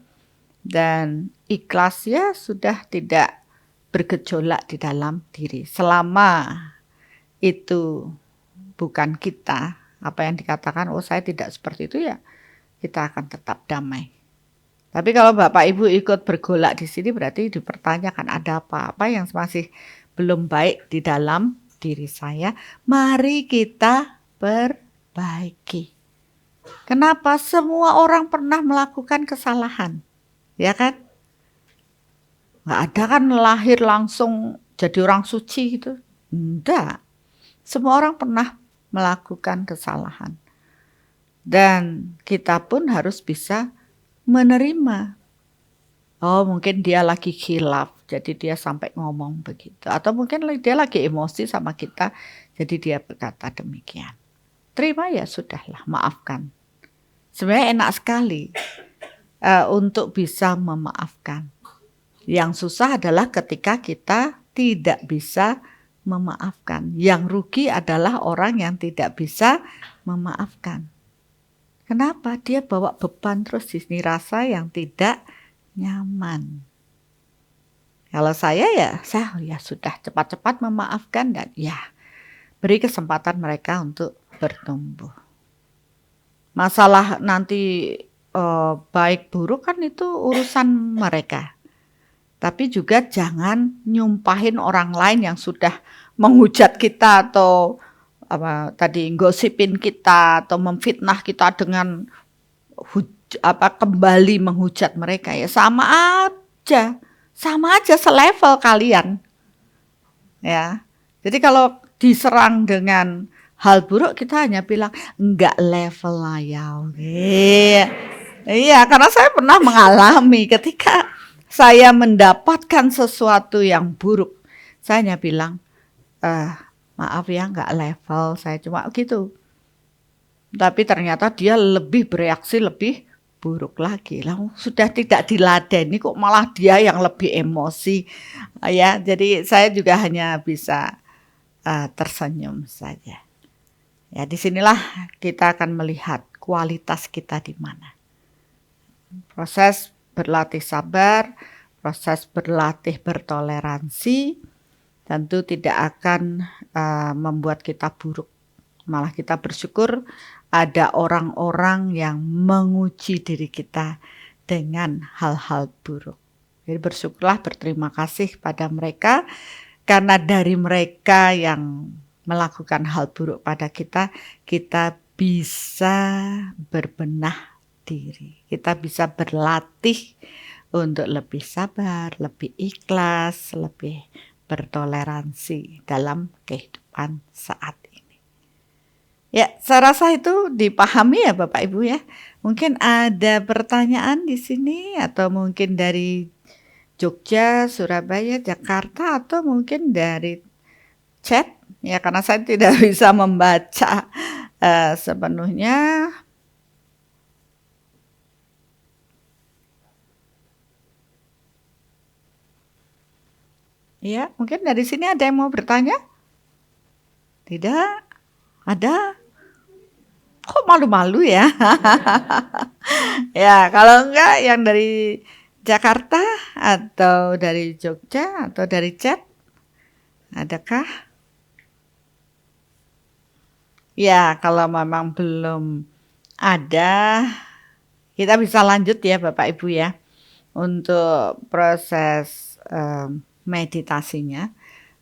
[SPEAKER 2] Dan ikhlas, ya sudah, tidak bergejolak di dalam diri. Selama itu bukan kita, apa yang dikatakan, oh saya tidak seperti itu, ya kita akan tetap damai. Tapi kalau Bapak Ibu ikut bergolak di sini, berarti dipertanyakan ada apa-apa yang masih belum baik di dalam diri saya. Mari kita perbaiki. Kenapa? Semua orang pernah melakukan kesalahan, ya kan? Nggak ada kan lahir langsung jadi orang suci gitu. Enggak. Semua orang pernah melakukan kesalahan. Dan kita pun harus bisa menerima. Oh, mungkin dia lagi khilaf, jadi dia sampai ngomong begitu. Atau mungkin dia lagi emosi sama kita, jadi dia berkata demikian. Terima, ya sudahlah, maafkan. Sebenarnya enak sekali untuk bisa memaafkan. Yang susah adalah ketika kita tidak bisa memaafkan. Yang rugi adalah orang yang tidak bisa memaafkan. Kenapa? Dia bawa beban terus di sini, rasa yang tidak nyaman. Kalau saya ya sudah cepat-cepat memaafkan dan ya beri kesempatan mereka untuk bertumbuh. Masalah nanti baik buruk kan itu urusan mereka. Tapi juga jangan nyumpahin orang lain yang sudah menghujat kita atau gosipin kita atau memfitnah kita dengan kembali menghujat mereka, ya sama aja selevel kalian, ya. Jadi kalau diserang dengan hal buruk, kita hanya bilang enggak level lah ya. Iya, karena saya pernah mengalami ketika saya mendapatkan sesuatu yang buruk, saya hanya bilang maaf ya, enggak level, saya cuma gitu. Tapi ternyata dia lebih bereaksi lebih buruk lagi. Lah sudah tidak diladeni kok malah dia yang lebih emosi. Ya, jadi saya juga hanya bisa tersenyum saja. Ya, disinilah kita akan melihat kualitas kita di mana. Proses berlatih sabar, proses berlatih bertoleransi tentu tidak akan membuat kita buruk. Malah kita bersyukur ada orang-orang yang menguji diri kita dengan hal-hal buruk. Jadi bersyukurlah, berterima kasih pada mereka, karena dari mereka yang melakukan hal buruk pada kita, kita bisa berbenah diri. Kita bisa berlatih untuk lebih sabar, lebih ikhlas, lebih bertoleransi dalam kehidupan saat ini. Ya, saya rasa itu dipahami ya Bapak Ibu ya. Mungkin ada pertanyaan di sini atau mungkin dari Jogja, Surabaya, Jakarta atau mungkin dari chat ya, karena saya tidak bisa membaca sepenuhnya. Ya, mungkin dari sini ada yang mau bertanya? Tidak? Ada? Kok malu-malu ya? Ya, kalau enggak yang dari Jakarta atau dari Jogja atau dari Chat, adakah? Ya, kalau memang belum ada, kita bisa lanjut ya Bapak Ibu ya untuk proses meditasinya.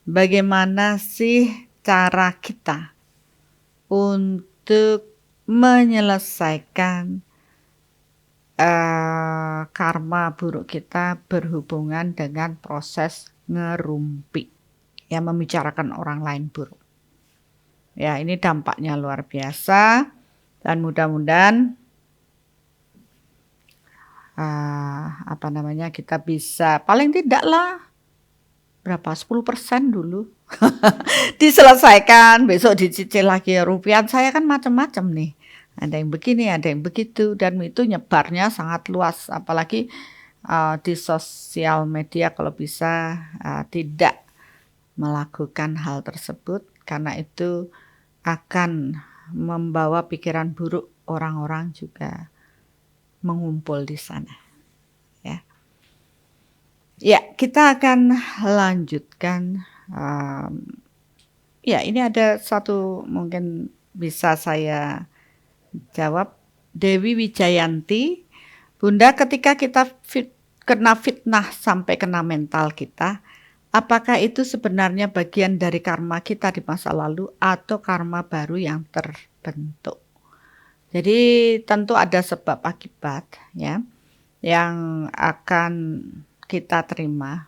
[SPEAKER 2] Bagaimana sih cara kita untuk menyelesaikan karma buruk kita berhubungan dengan proses ngerumpi, yang membicarakan orang lain buruk. Ya, ini dampaknya luar biasa dan mudah-mudahan kita bisa paling tidaklah berapa 10% dulu diselesaikan, besok dicicil lagi. Rupiah saya kan macam-macam nih, ada yang begini, ada yang begitu, dan itu nyebarnya sangat luas, apalagi di sosial media. Kalau bisa tidak melakukan hal tersebut, karena itu akan membawa pikiran buruk orang-orang juga mengumpul di sana. Ya, kita akan lanjutkan. Ya, ini ada satu mungkin bisa saya jawab. Dewi Wijayanti, Bunda, ketika kita kena fitnah sampai kena mental kita, apakah itu sebenarnya bagian dari karma kita di masa lalu atau karma baru yang terbentuk? Jadi tentu ada sebab akibat ya yang akan kita terima.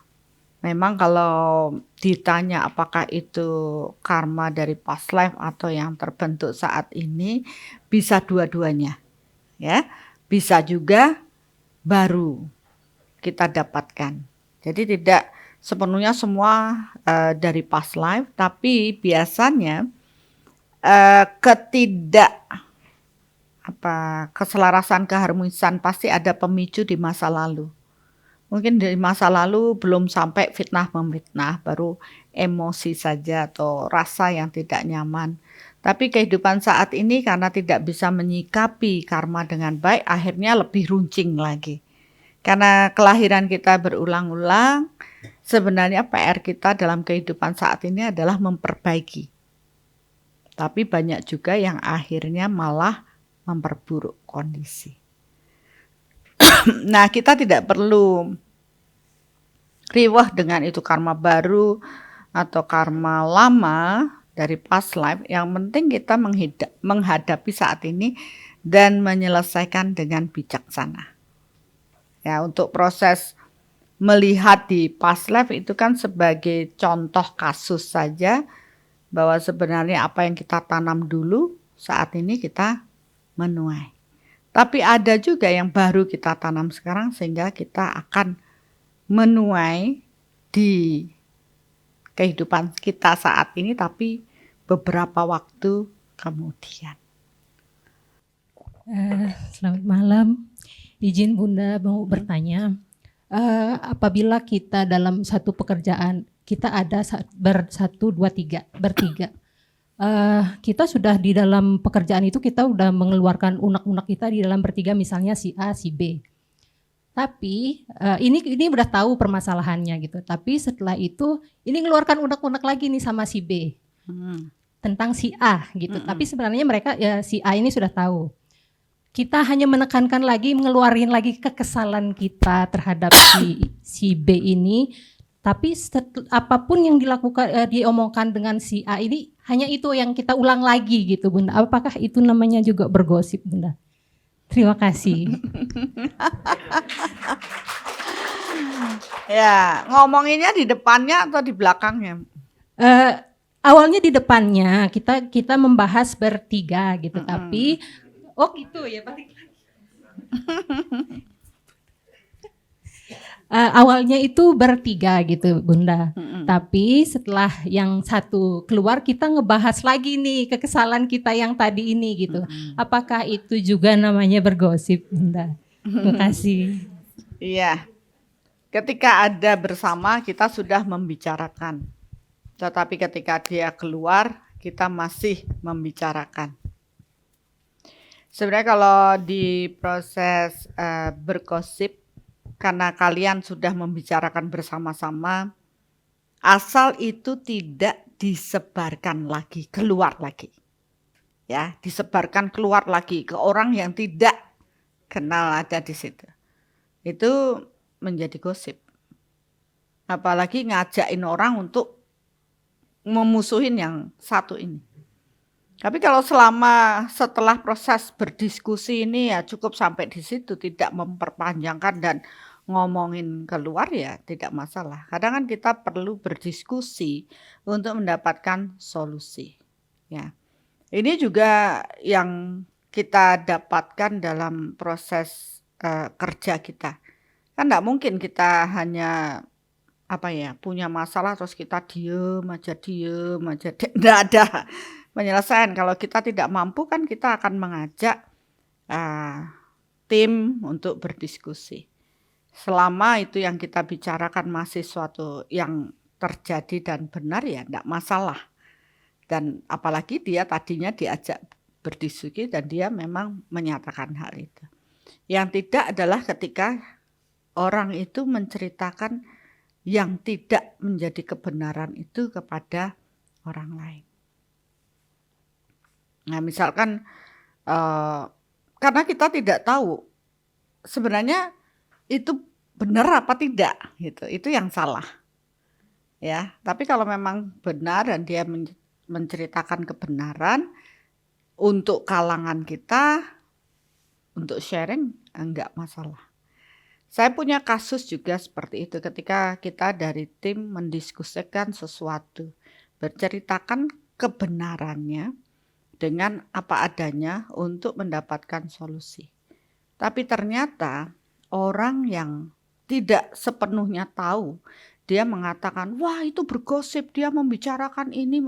[SPEAKER 2] Memang kalau ditanya apakah itu karma dari past life atau yang terbentuk saat ini, bisa dua-duanya ya. Bisa juga baru kita dapatkan. Jadi tidak sepenuhnya semua dari past life, tapi biasanya keselarasan, keharmonisan pasti ada pemicu di masa lalu. Mungkin dari masa lalu belum sampai fitnah memfitnah, baru emosi saja atau rasa yang tidak nyaman. Tapi kehidupan saat ini karena tidak bisa menyikapi karma dengan baik, akhirnya lebih runcing lagi. Karena kelahiran kita berulang-ulang, sebenarnya PR kita dalam kehidupan saat ini adalah memperbaiki. Tapi banyak juga yang akhirnya malah memperburuk kondisi. Nah, kita tidak perlu riwah dengan itu karma baru atau karma lama dari past life. Yang penting kita menghadapi saat ini dan menyelesaikan dengan bijaksana. Ya, untuk proses melihat di past life itu kan sebagai contoh kasus saja, bahwa sebenarnya apa yang kita tanam dulu saat ini kita menuai. Tapi ada juga yang baru kita tanam sekarang sehingga kita akan menuai di kehidupan kita saat ini, tapi beberapa waktu kemudian.
[SPEAKER 3] Selamat malam, izin Bunda mau bertanya. Apabila kita dalam satu pekerjaan, kita ada bertiga. Kita sudah di dalam pekerjaan itu kita udah mengeluarkan unek-unek kita di dalam bertiga, misalnya si A, si B. Tapi ini udah tahu permasalahannya gitu. Tapi setelah itu ini ngeluarkan unek-unek lagi nih sama si B tentang si A gitu. Tapi sebenarnya mereka ya si A ini sudah tahu. Kita hanya menekankan lagi, mengeluarin lagi kekesalan kita terhadap si B ini. Tapi apapun yang dilakukan, diomongkan dengan si A ini, hanya itu yang kita ulang lagi gitu Bunda. Apakah itu namanya juga bergosip Bunda? Terima kasih.
[SPEAKER 2] Ya, ngomonginnya di depannya atau di belakangnya?
[SPEAKER 3] Awalnya di depannya, kita membahas bertiga gitu, tapi gitu ya, balik lagi. Awalnya itu bertiga gitu Bunda, tapi setelah yang satu keluar kita ngebahas lagi nih kekesalan kita yang tadi ini gitu. Apakah itu juga namanya bergosip Bunda? Terima kasih.
[SPEAKER 2] Iya. ketika ada bersama kita sudah membicarakan. Tetapi ketika dia keluar, kita masih membicarakan. Sebenarnya kalau di proses bergosip, karena kalian sudah membicarakan bersama-sama, asal itu tidak disebarkan lagi, keluar lagi. Ya, disebarkan keluar lagi ke orang yang tidak kenal ada di situ. Itu menjadi gosip. Apalagi ngajakin orang untuk memusuhin yang satu ini. Tapi kalau setelah proses berdiskusi ini ya cukup sampai di situ, tidak memperpanjangkan dan ngomongin keluar ya tidak masalah. Kadang kan kita perlu berdiskusi untuk mendapatkan solusi. Ya. Ini juga yang kita dapatkan dalam proses kerja kita. Kan enggak mungkin kita hanya punya masalah terus kita diem aja, enggak ada penyelesaian. Kalau kita tidak mampu kan kita akan mengajak tim untuk berdiskusi. Selama itu yang kita bicarakan masih suatu yang terjadi dan benar ya enggak masalah. Dan apalagi dia tadinya diajak berdiskusi dan dia memang menyatakan hal itu. Yang tidak adalah ketika orang itu menceritakan yang tidak menjadi kebenaran itu kepada orang lain. Nah, misalkan karena kita tidak tahu sebenarnya itu benar apa tidak gitu. Itu yang salah. Ya, tapi kalau memang benar dan dia menceritakan kebenaran untuk kalangan kita untuk sharing enggak masalah. Saya punya kasus juga seperti itu ketika kita dari tim mendiskusikan sesuatu, berceritakan kebenarannya dengan apa adanya untuk mendapatkan solusi. Tapi ternyata orang yang tidak sepenuhnya tahu, dia mengatakan, wah itu bergosip, dia membicarakan ini.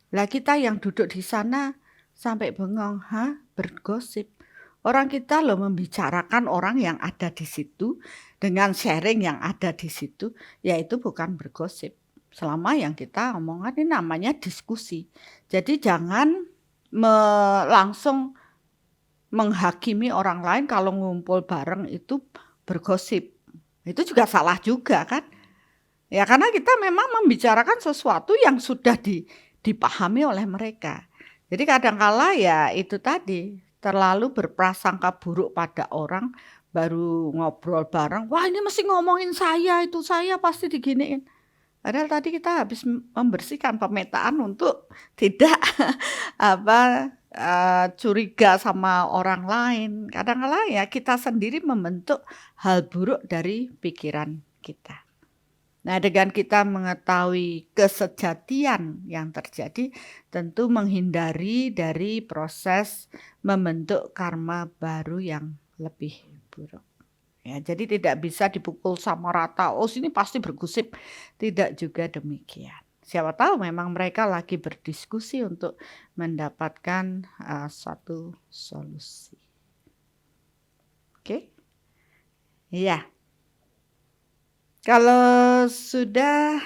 [SPEAKER 2] Lah kita yang duduk di sana sampai bengong, bergosip. Orang kita loh membicarakan orang yang ada di situ dengan sharing yang ada di situ, yaitu bukan bergosip. Selama yang kita omongkan ini namanya diskusi. Jadi jangan langsung menghakimi orang lain kalau ngumpul bareng itu bergosip. Itu juga salah juga kan? Ya karena kita memang membicarakan sesuatu yang sudah dipahami oleh mereka. Jadi kadang-kala ya itu tadi terlalu berprasangka buruk pada orang, baru ngobrol bareng, wah ini mesti ngomongin saya, itu saya pasti diginiin. Padahal tadi kita habis membersihkan pemetaan untuk tidak curiga sama orang lain. Kadang-kala ya kita sendiri membentuk hal buruk dari pikiran kita. Nah, dengan kita mengetahui kesejatian yang terjadi, tentu menghindari dari proses membentuk karma baru yang lebih buruk. Ya, jadi tidak bisa dipukul sama rata, oh sini pasti bergosip. Tidak juga demikian. Siapa tahu memang mereka lagi berdiskusi untuk mendapatkan suatu solusi. Oke? Iya. Kalau sudah,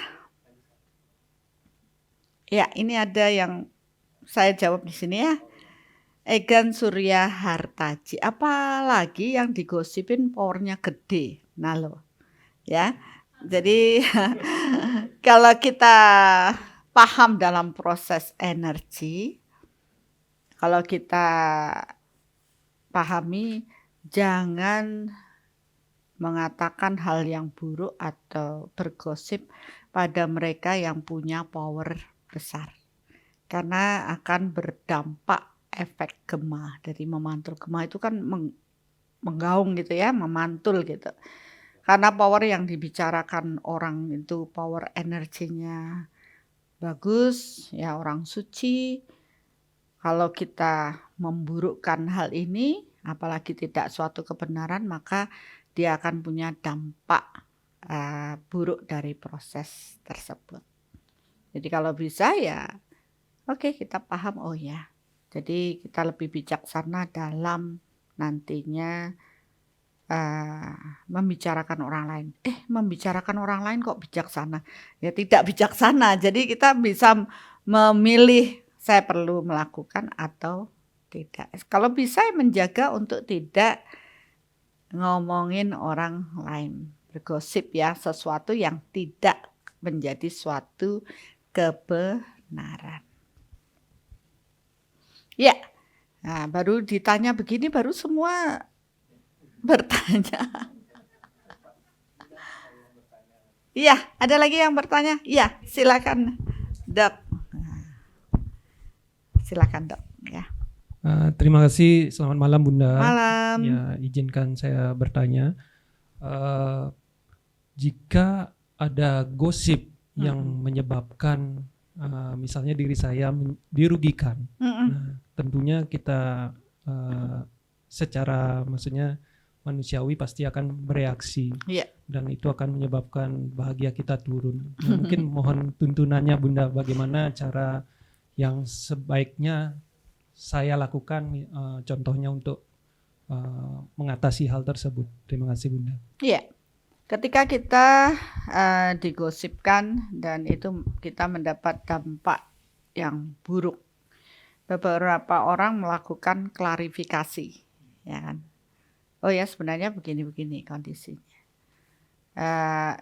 [SPEAKER 2] ya ini ada yang saya jawab di sini ya. Egan Surya Hartaji, apalagi yang digosipin powernya gede, nah lo, ya. Jadi kalau kita paham dalam proses energi, kalau kita pahami, jangan mengatakan hal yang buruk atau bergosip pada mereka yang punya power besar. Karena akan berdampak efek gema. Dari memantul gema itu kan menggaung gitu ya, memantul gitu. Karena power yang dibicarakan orang itu power energinya bagus, ya orang suci. Kalau kita memburukkan hal ini, apalagi tidak suatu kebenaran, maka dia akan punya dampak buruk dari proses tersebut. Jadi kalau bisa ya oke, kita paham, oh ya. Jadi kita lebih bijaksana dalam nantinya membicarakan orang lain. Membicarakan orang lain kok bijaksana? Ya tidak bijaksana. Jadi kita bisa memilih saya perlu melakukan atau tidak. Kalau bisa menjaga untuk tidak ngomongin orang lain, bergosip ya, sesuatu yang tidak menjadi suatu kebenaran. Ya, nah baru ditanya begini baru semua bertanya. Iya, ada lagi yang bertanya? Iya, silakan Dok. Silakan Dok. Ya.
[SPEAKER 4] Terima kasih, selamat malam Bunda.
[SPEAKER 2] Malam.
[SPEAKER 4] Ya, izinkan saya bertanya. Jika ada gosip yang menyebabkan misalnya diri saya dirugikan, nah, tentunya kita secara maksudnya manusiawi pasti akan bereaksi, dan itu akan menyebabkan bahagia kita turun. Nah, mungkin mohon tuntunannya Bunda, bagaimana cara yang sebaiknya saya lakukan, contohnya untuk mengatasi hal tersebut. Terima kasih Bunda.
[SPEAKER 2] Iya, ketika kita digosipkan dan itu kita mendapat dampak yang buruk, beberapa orang melakukan klarifikasi, ya kan? Oh ya sebenarnya begini-begini kondisinya.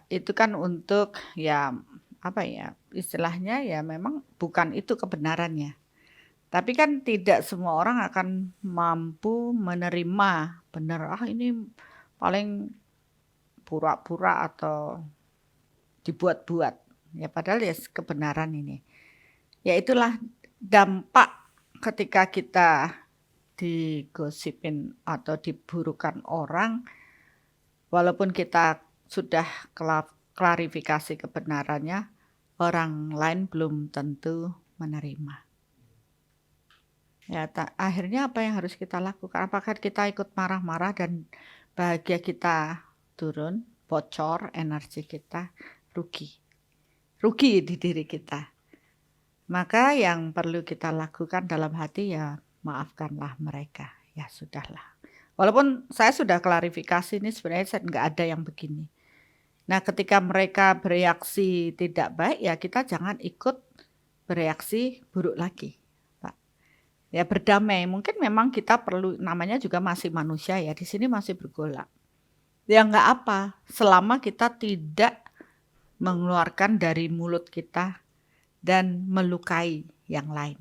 [SPEAKER 2] Itu kan untuk ya apa ya istilahnya ya memang bukan itu kebenarannya. Tapi kan tidak semua orang akan mampu menerima benar, ini paling pura-pura atau dibuat-buat. Ya padahal ya kebenaran ini. Ya itulah dampak ketika kita digosipin atau diburukan orang, walaupun kita sudah klarifikasi kebenarannya, orang lain belum tentu menerima. Ya, akhirnya apa yang harus kita lakukan? Apakah kita ikut marah-marah dan bahagia kita turun, bocor, energi kita rugi di diri kita. Maka yang perlu kita lakukan dalam hati ya maafkanlah mereka. Ya sudahlah. Walaupun saya sudah klarifikasi ini sebenarnya saya nggak ada yang begini. Nah ketika mereka bereaksi tidak baik ya kita jangan ikut bereaksi buruk lagi. Ya berdamai, mungkin memang kita perlu, namanya juga masih manusia ya, di sini masih bergolak. Ya nggak apa, selama kita tidak mengeluarkan dari mulut kita dan melukai yang lain.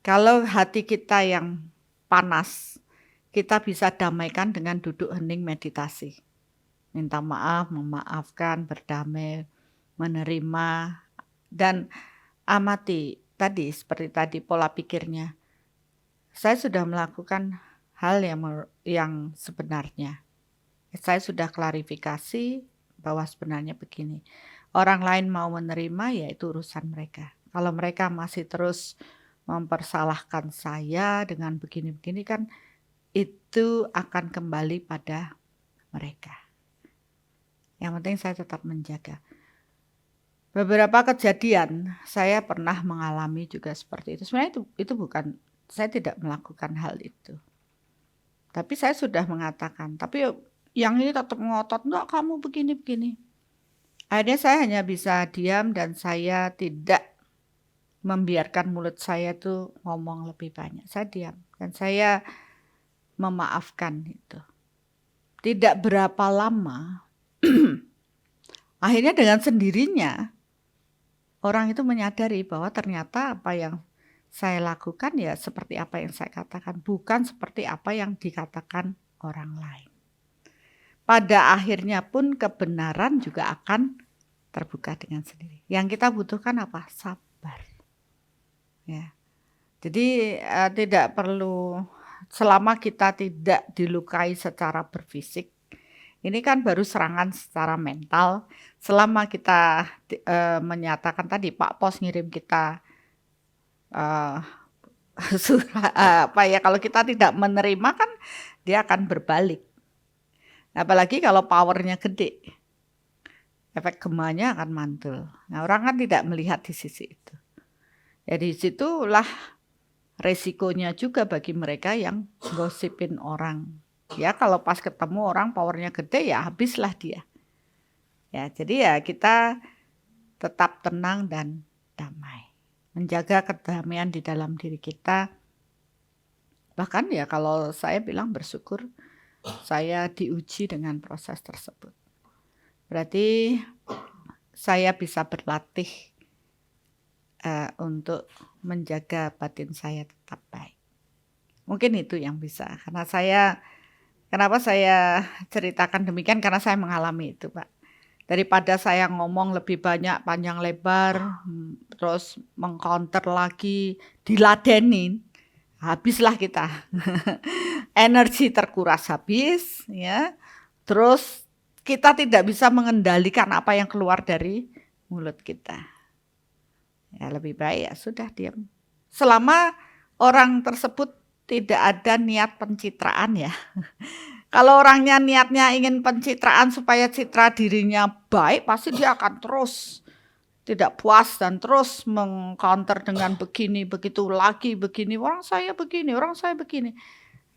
[SPEAKER 2] Kalau hati kita yang panas, kita bisa damaikan dengan duduk hening meditasi. Minta maaf, memaafkan, berdamai, menerima, dan amati. Tadi seperti tadi pola pikirnya, saya sudah melakukan hal yang sebenarnya. Saya sudah klarifikasi bahwa sebenarnya begini. Orang lain mau menerima ya itu urusan mereka. Kalau mereka masih terus mempersalahkan saya dengan begini-begini kan itu akan kembali pada mereka. Yang penting saya tetap menjaga. Beberapa kejadian saya pernah mengalami juga seperti itu. Sebenarnya itu bukan, saya tidak melakukan hal itu. Tapi saya sudah mengatakan, tapi yang ini tetap ngotot, enggak kamu begini-begini. Akhirnya saya hanya bisa diam dan saya tidak membiarkan mulut saya tuh ngomong lebih banyak. Saya diam dan saya memaafkan itu. Tidak berapa lama, akhirnya dengan sendirinya, orang itu menyadari bahwa ternyata apa yang saya lakukan ya seperti apa yang saya katakan, bukan seperti apa yang dikatakan orang lain. Pada akhirnya pun kebenaran juga akan terbuka dengan sendiri. Yang kita butuhkan apa? Sabar. Ya. Jadi tidak perlu, selama kita tidak dilukai secara berfisik, ini kan baru serangan secara mental. Selama kita menyatakan tadi Pak Pos ngirim kita kalau kita tidak menerima kan dia akan berbalik. Apalagi kalau powernya gede, efek gemanya akan mantul. Nah orang kan tidak melihat di sisi itu. Jadi situlah resikonya juga bagi mereka yang gosipin orang. Ya kalau pas ketemu orang powernya gede ya habislah dia. Ya, jadi ya kita tetap tenang dan damai. Menjaga kedamaian di dalam diri kita. Bahkan ya kalau saya bilang bersyukur saya diuji dengan proses tersebut. Berarti saya bisa berlatih untuk menjaga batin saya tetap baik. Mungkin itu yang bisa. Kenapa saya ceritakan demikian? Karena saya mengalami itu, Pak. Daripada saya ngomong lebih banyak panjang lebar, terus mengcounter lagi, diladenin, habislah kita. Energi terkuras habis, ya. Terus kita tidak bisa mengendalikan apa yang keluar dari mulut kita. Ya lebih baik ya sudah diam. Selama orang tersebut tidak ada niat pencitraan ya. Kalau orangnya niatnya ingin pencitraan supaya citra dirinya baik, pasti dia akan terus tidak puas dan terus mengcounter dengan begini, begitu lagi begini, orang saya begini, orang saya begini.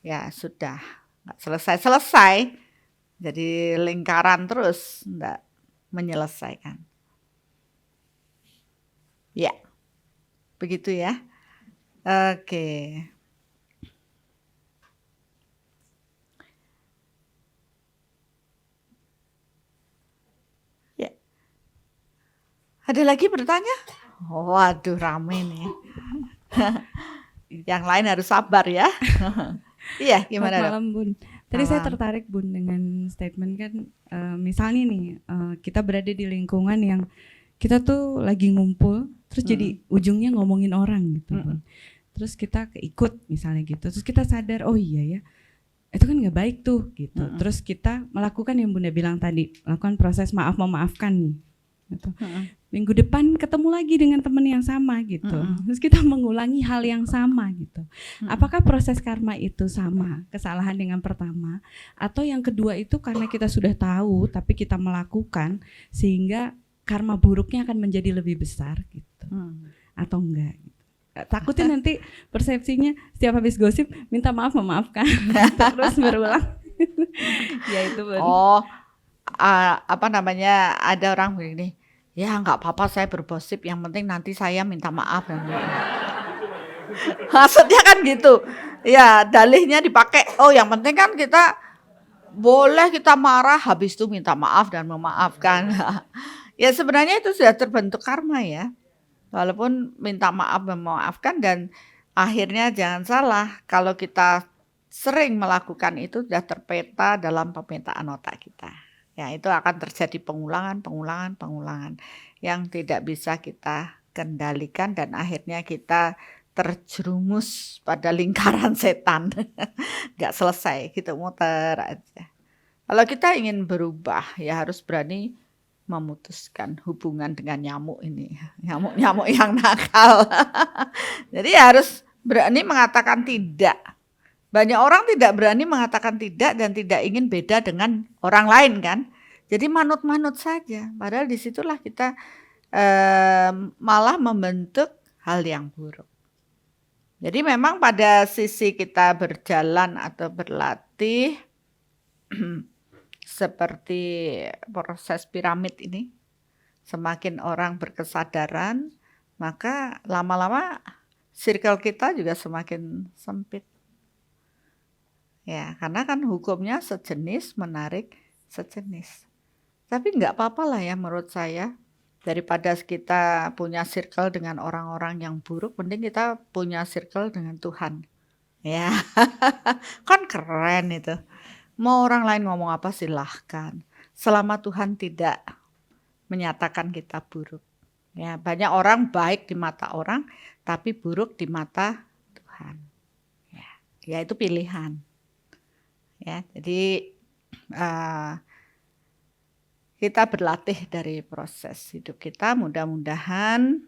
[SPEAKER 2] Ya sudah, nggak selesai-selesai. Jadi lingkaran terus, enggak menyelesaikan. Ya, begitu ya. Oke. Ya. Ada lagi bertanya? Waduh, rame nih. Yang lain harus sabar ya. Iya, gimana?
[SPEAKER 5] Selamat malam, Bun. Tadi saya tertarik, Bun, dengan statement kan, misalnya nih, kita berada di lingkungan yang kita tuh lagi ngumpul, terus jadi ujungnya ngomongin orang gitu, Bun. Terus kita keikut misalnya gitu, terus kita sadar, oh iya ya, itu kan nggak baik tuh gitu. Terus kita melakukan yang Bunda bilang tadi, melakukan proses maaf memaafkan nih. Gitu. Minggu depan ketemu lagi dengan teman yang sama gitu. Terus kita mengulangi hal yang sama gitu. Apakah proses karma itu sama, kesalahan dengan pertama, atau yang kedua itu karena kita sudah tahu tapi kita melakukan sehingga karma buruknya akan menjadi lebih besar gitu. Atau enggak gitu. Takutnya nanti persepsinya setiap habis gosip minta maaf memaafkan terus berulang. Ya itu benar.
[SPEAKER 2] Oh, ada orang begini, ya nggak apa-apa saya bergosip, yang penting nanti saya minta maaf. Maksudnya kan gitu. Ya dalihnya dipakai, oh yang penting kan kita boleh kita marah, habis itu minta maaf dan memaafkan. Ya sebenarnya itu sudah terbentuk karma ya. Walaupun minta maaf dan memaafkan, dan akhirnya jangan salah, kalau kita sering melakukan itu sudah terpeta dalam pemetaan otak kita. Ya, itu akan terjadi pengulangan yang tidak bisa kita kendalikan, dan akhirnya kita terjerumus pada lingkaran setan. Gak selesai, gitu muter aja. Kalau kita ingin berubah, ya harus berani memutuskan hubungan dengan nyamuk ini. Nyamuk yang nakal. Jadi harus berani mengatakan tidak. Banyak orang tidak berani mengatakan tidak dan tidak ingin beda dengan orang lain kan. Jadi manut-manut saja. Padahal disitulah kita malah membentuk hal yang buruk. Jadi memang pada sisi kita berjalan atau berlatih seperti proses piramid ini, semakin orang berkesadaran, maka lama-lama circle kita juga semakin sempit. Ya, karena kan hukumnya sejenis menarik sejenis. Tapi enggak apa-apa lah ya menurut saya. Daripada kita punya circle dengan orang-orang yang buruk, mending kita punya circle dengan Tuhan. Ya, kan keren itu. Mau orang lain ngomong apa silahkan. Selama Tuhan tidak menyatakan kita buruk. Ya, banyak orang baik di mata orang, tapi buruk di mata Tuhan. Ya itu pilihan. Ya, jadi kita berlatih dari proses hidup kita. Mudah-mudahan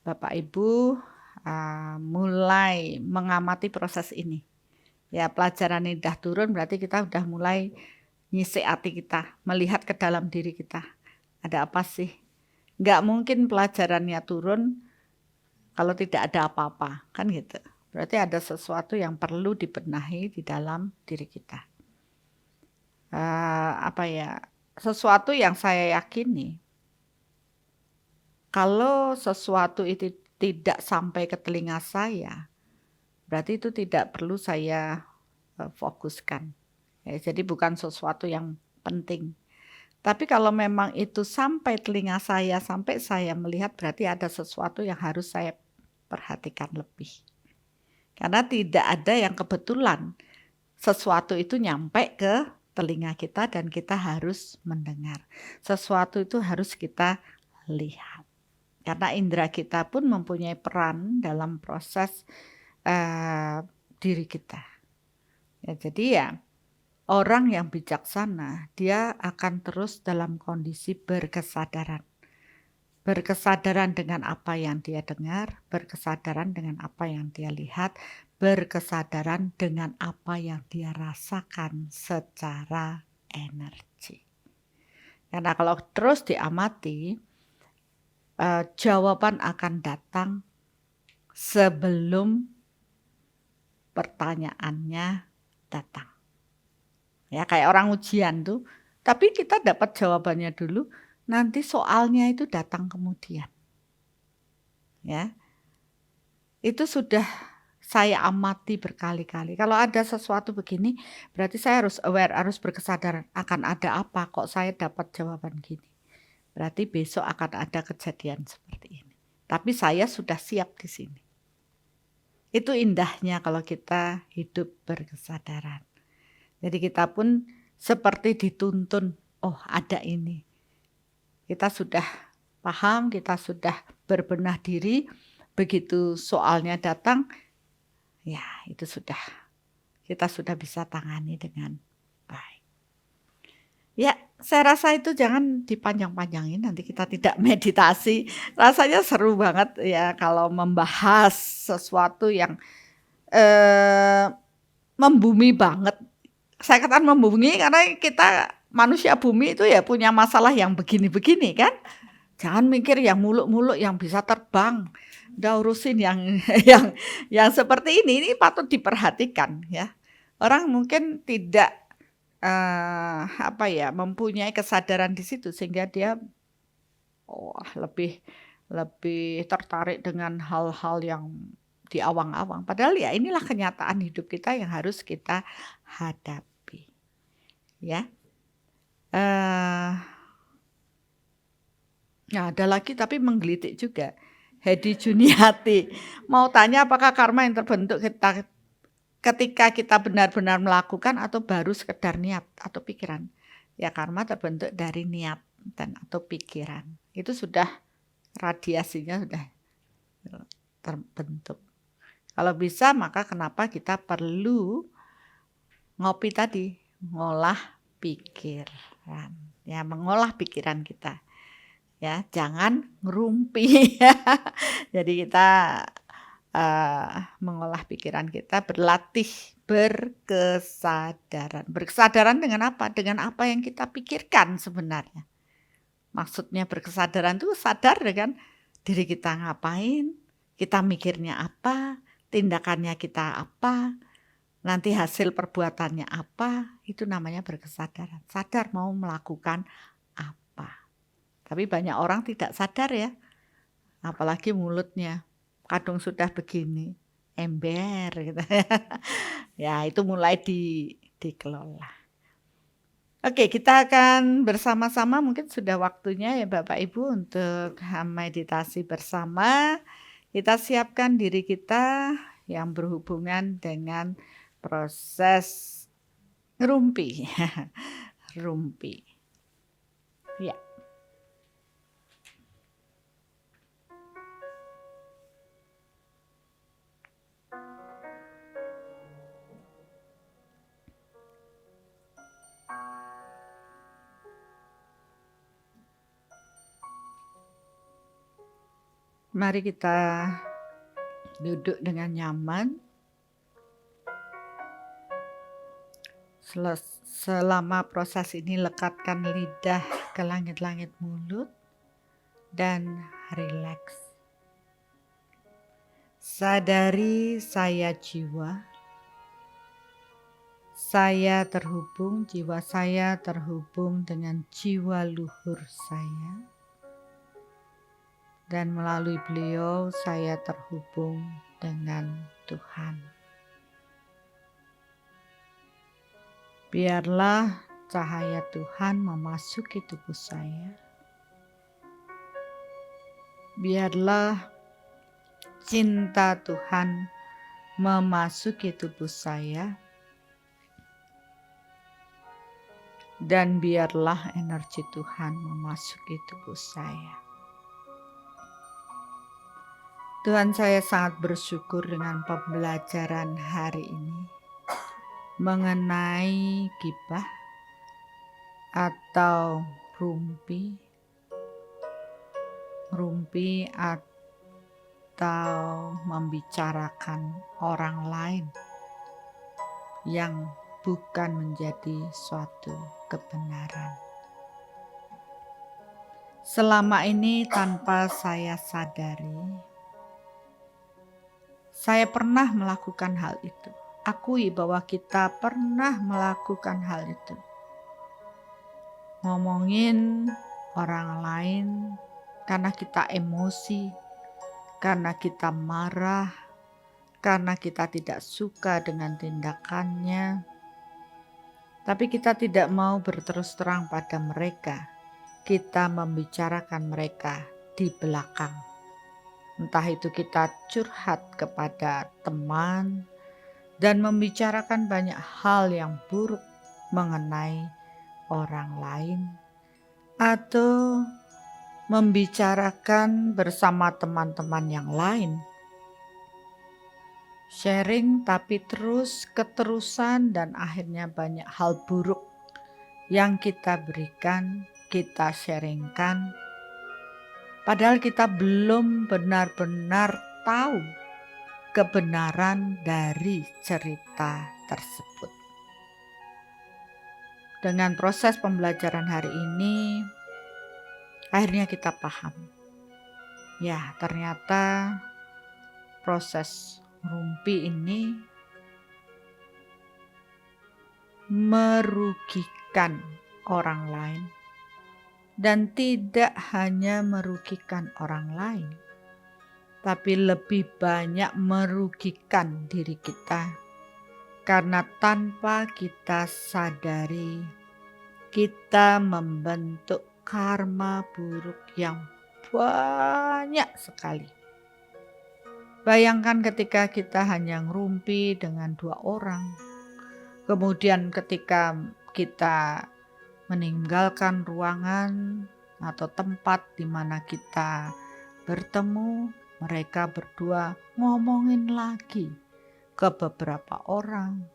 [SPEAKER 2] Bapak Ibu mulai mengamati proses ini. Ya, pelajaran ini udah turun, berarti kita udah mulai nyisik hati kita, melihat ke dalam diri kita. Ada apa sih? Nggak mungkin pelajarannya turun kalau tidak ada apa-apa, kan gitu. Berarti ada sesuatu yang perlu dibenahi di dalam diri kita. Sesuatu yang saya yakini, kalau sesuatu itu tidak sampai ke telinga saya, berarti itu tidak perlu saya fokuskan. Ya, jadi bukan sesuatu yang penting. Tapi kalau memang itu sampai telinga saya, sampai saya melihat, berarti ada sesuatu yang harus saya perhatikan lebih. Karena tidak ada yang kebetulan. Sesuatu itu nyampe ke telinga kita dan kita harus mendengar. Sesuatu itu harus kita lihat. Karena indera kita pun mempunyai peran dalam proses diri kita. Ya, jadi ya, orang yang bijaksana, dia akan terus dalam kondisi berkesadaran. Berkesadaran dengan apa yang dia dengar, berkesadaran dengan apa yang dia lihat, berkesadaran dengan apa yang dia rasakan secara energi. Karena kalau terus diamati, jawaban akan datang sebelum pertanyaannya datang. Ya, kayak orang ujian tuh, tapi kita dapat jawabannya dulu, nanti soalnya itu datang kemudian. Ya. Itu sudah saya amati berkali-kali. Kalau ada sesuatu begini, berarti saya harus aware, harus berkesadaran akan ada apa kok saya dapat jawaban gini. Berarti besok akan ada kejadian seperti ini. Tapi saya sudah siap di sini. Itu indahnya kalau kita hidup berkesadaran. Jadi kita pun seperti dituntun, oh ada ini. Kita sudah paham, kita sudah berbenah diri, begitu soalnya datang, ya itu sudah, kita sudah bisa tangani dengan baik. Ya, saya rasa itu jangan dipanjang-panjangin, nanti kita tidak meditasi. Rasanya seru banget ya kalau membahas sesuatu yang membumi banget. Saya katakan membumi karena kita manusia bumi itu ya punya masalah yang begini-begini kan. Jangan mikir yang muluk-muluk yang bisa terbang. Udah urusin yang seperti ini patut diperhatikan ya. Orang mungkin tidak mempunyai kesadaran di situ sehingga dia lebih tertarik dengan hal-hal yang di awang-awang. Padahal ya inilah kenyataan hidup kita yang harus kita hadapi. Ya. Ada lagi tapi menggelitik juga. Hedi Juniati mau tanya apakah karma yang terbentuk ketika kita benar-benar melakukan atau baru sekedar niat atau pikiran. Ya karma terbentuk dari niat dan atau pikiran. Itu sudah radiasinya sudah terbentuk. Kalau bisa maka kenapa kita perlu ngopi tadi, ngolah pikiran. Ya, mengolah pikiran kita. Ya, jangan ngerumpi. Jadi kita mengolah pikiran kita, berlatih berkesadaran. Berkesadaran dengan apa? Dengan apa yang kita pikirkan sebenarnya. Maksudnya berkesadaran itu sadar dengan diri kita ngapain, kita mikirnya apa, tindakannya kita apa, nanti hasil perbuatannya apa, itu namanya berkesadaran. Sadar mau melakukan apa. Tapi banyak orang tidak sadar ya, apalagi mulutnya. Kadung sudah begini, ember gitu. Ya itu mulai dikelola. Oke, kita akan bersama-sama, mungkin sudah waktunya ya Bapak Ibu untuk meditasi bersama. Kita siapkan diri kita yang berhubungan dengan proses ngerumpi. Rumpi. Ya. Mari kita duduk dengan nyaman. Selama proses ini lekatkan lidah ke langit-langit mulut dan rileks. Sadari saya jiwa, saya terhubung, jiwa saya terhubung dengan jiwa luhur saya. Dan melalui beliau saya terhubung dengan Tuhan. Biarlah cahaya Tuhan memasuki tubuh saya. Biarlah cinta Tuhan memasuki tubuh saya. Dan biarlah energi Tuhan memasuki tubuh saya. Tuhan, saya sangat bersyukur dengan pembelajaran hari ini mengenai gibah atau rumpi atau membicarakan orang lain yang bukan menjadi suatu kebenaran. Selama ini tanpa saya sadari, saya pernah melakukan hal itu. Akui bahwa kita pernah melakukan hal itu. Ngomongin orang lain karena kita emosi, karena kita marah, karena kita tidak suka dengan tindakannya. Tapi kita tidak mau berterus terang pada mereka. Kita membicarakan mereka di belakang. Entah itu kita curhat kepada teman dan membicarakan banyak hal yang buruk mengenai orang lain, atau membicarakan bersama teman-teman yang lain. Sharing tapi terus keterusan dan akhirnya banyak hal buruk yang kita berikan, kita sharingkan. Padahal kita belum benar-benar tahu kebenaran dari cerita tersebut. Dengan proses pembelajaran hari ini, akhirnya kita paham. Ya, ternyata proses rumpi ini merugikan orang lain. Dan tidak hanya merugikan orang lain, tapi lebih banyak merugikan diri kita. Karena tanpa kita sadari, kita membentuk karma buruk yang banyak sekali. Bayangkan ketika kita hanya ngerumpi dengan 2 orang, kemudian ketika kita meninggalkan ruangan atau tempat di mana kita bertemu, mereka berdua ngomongin lagi ke beberapa orang.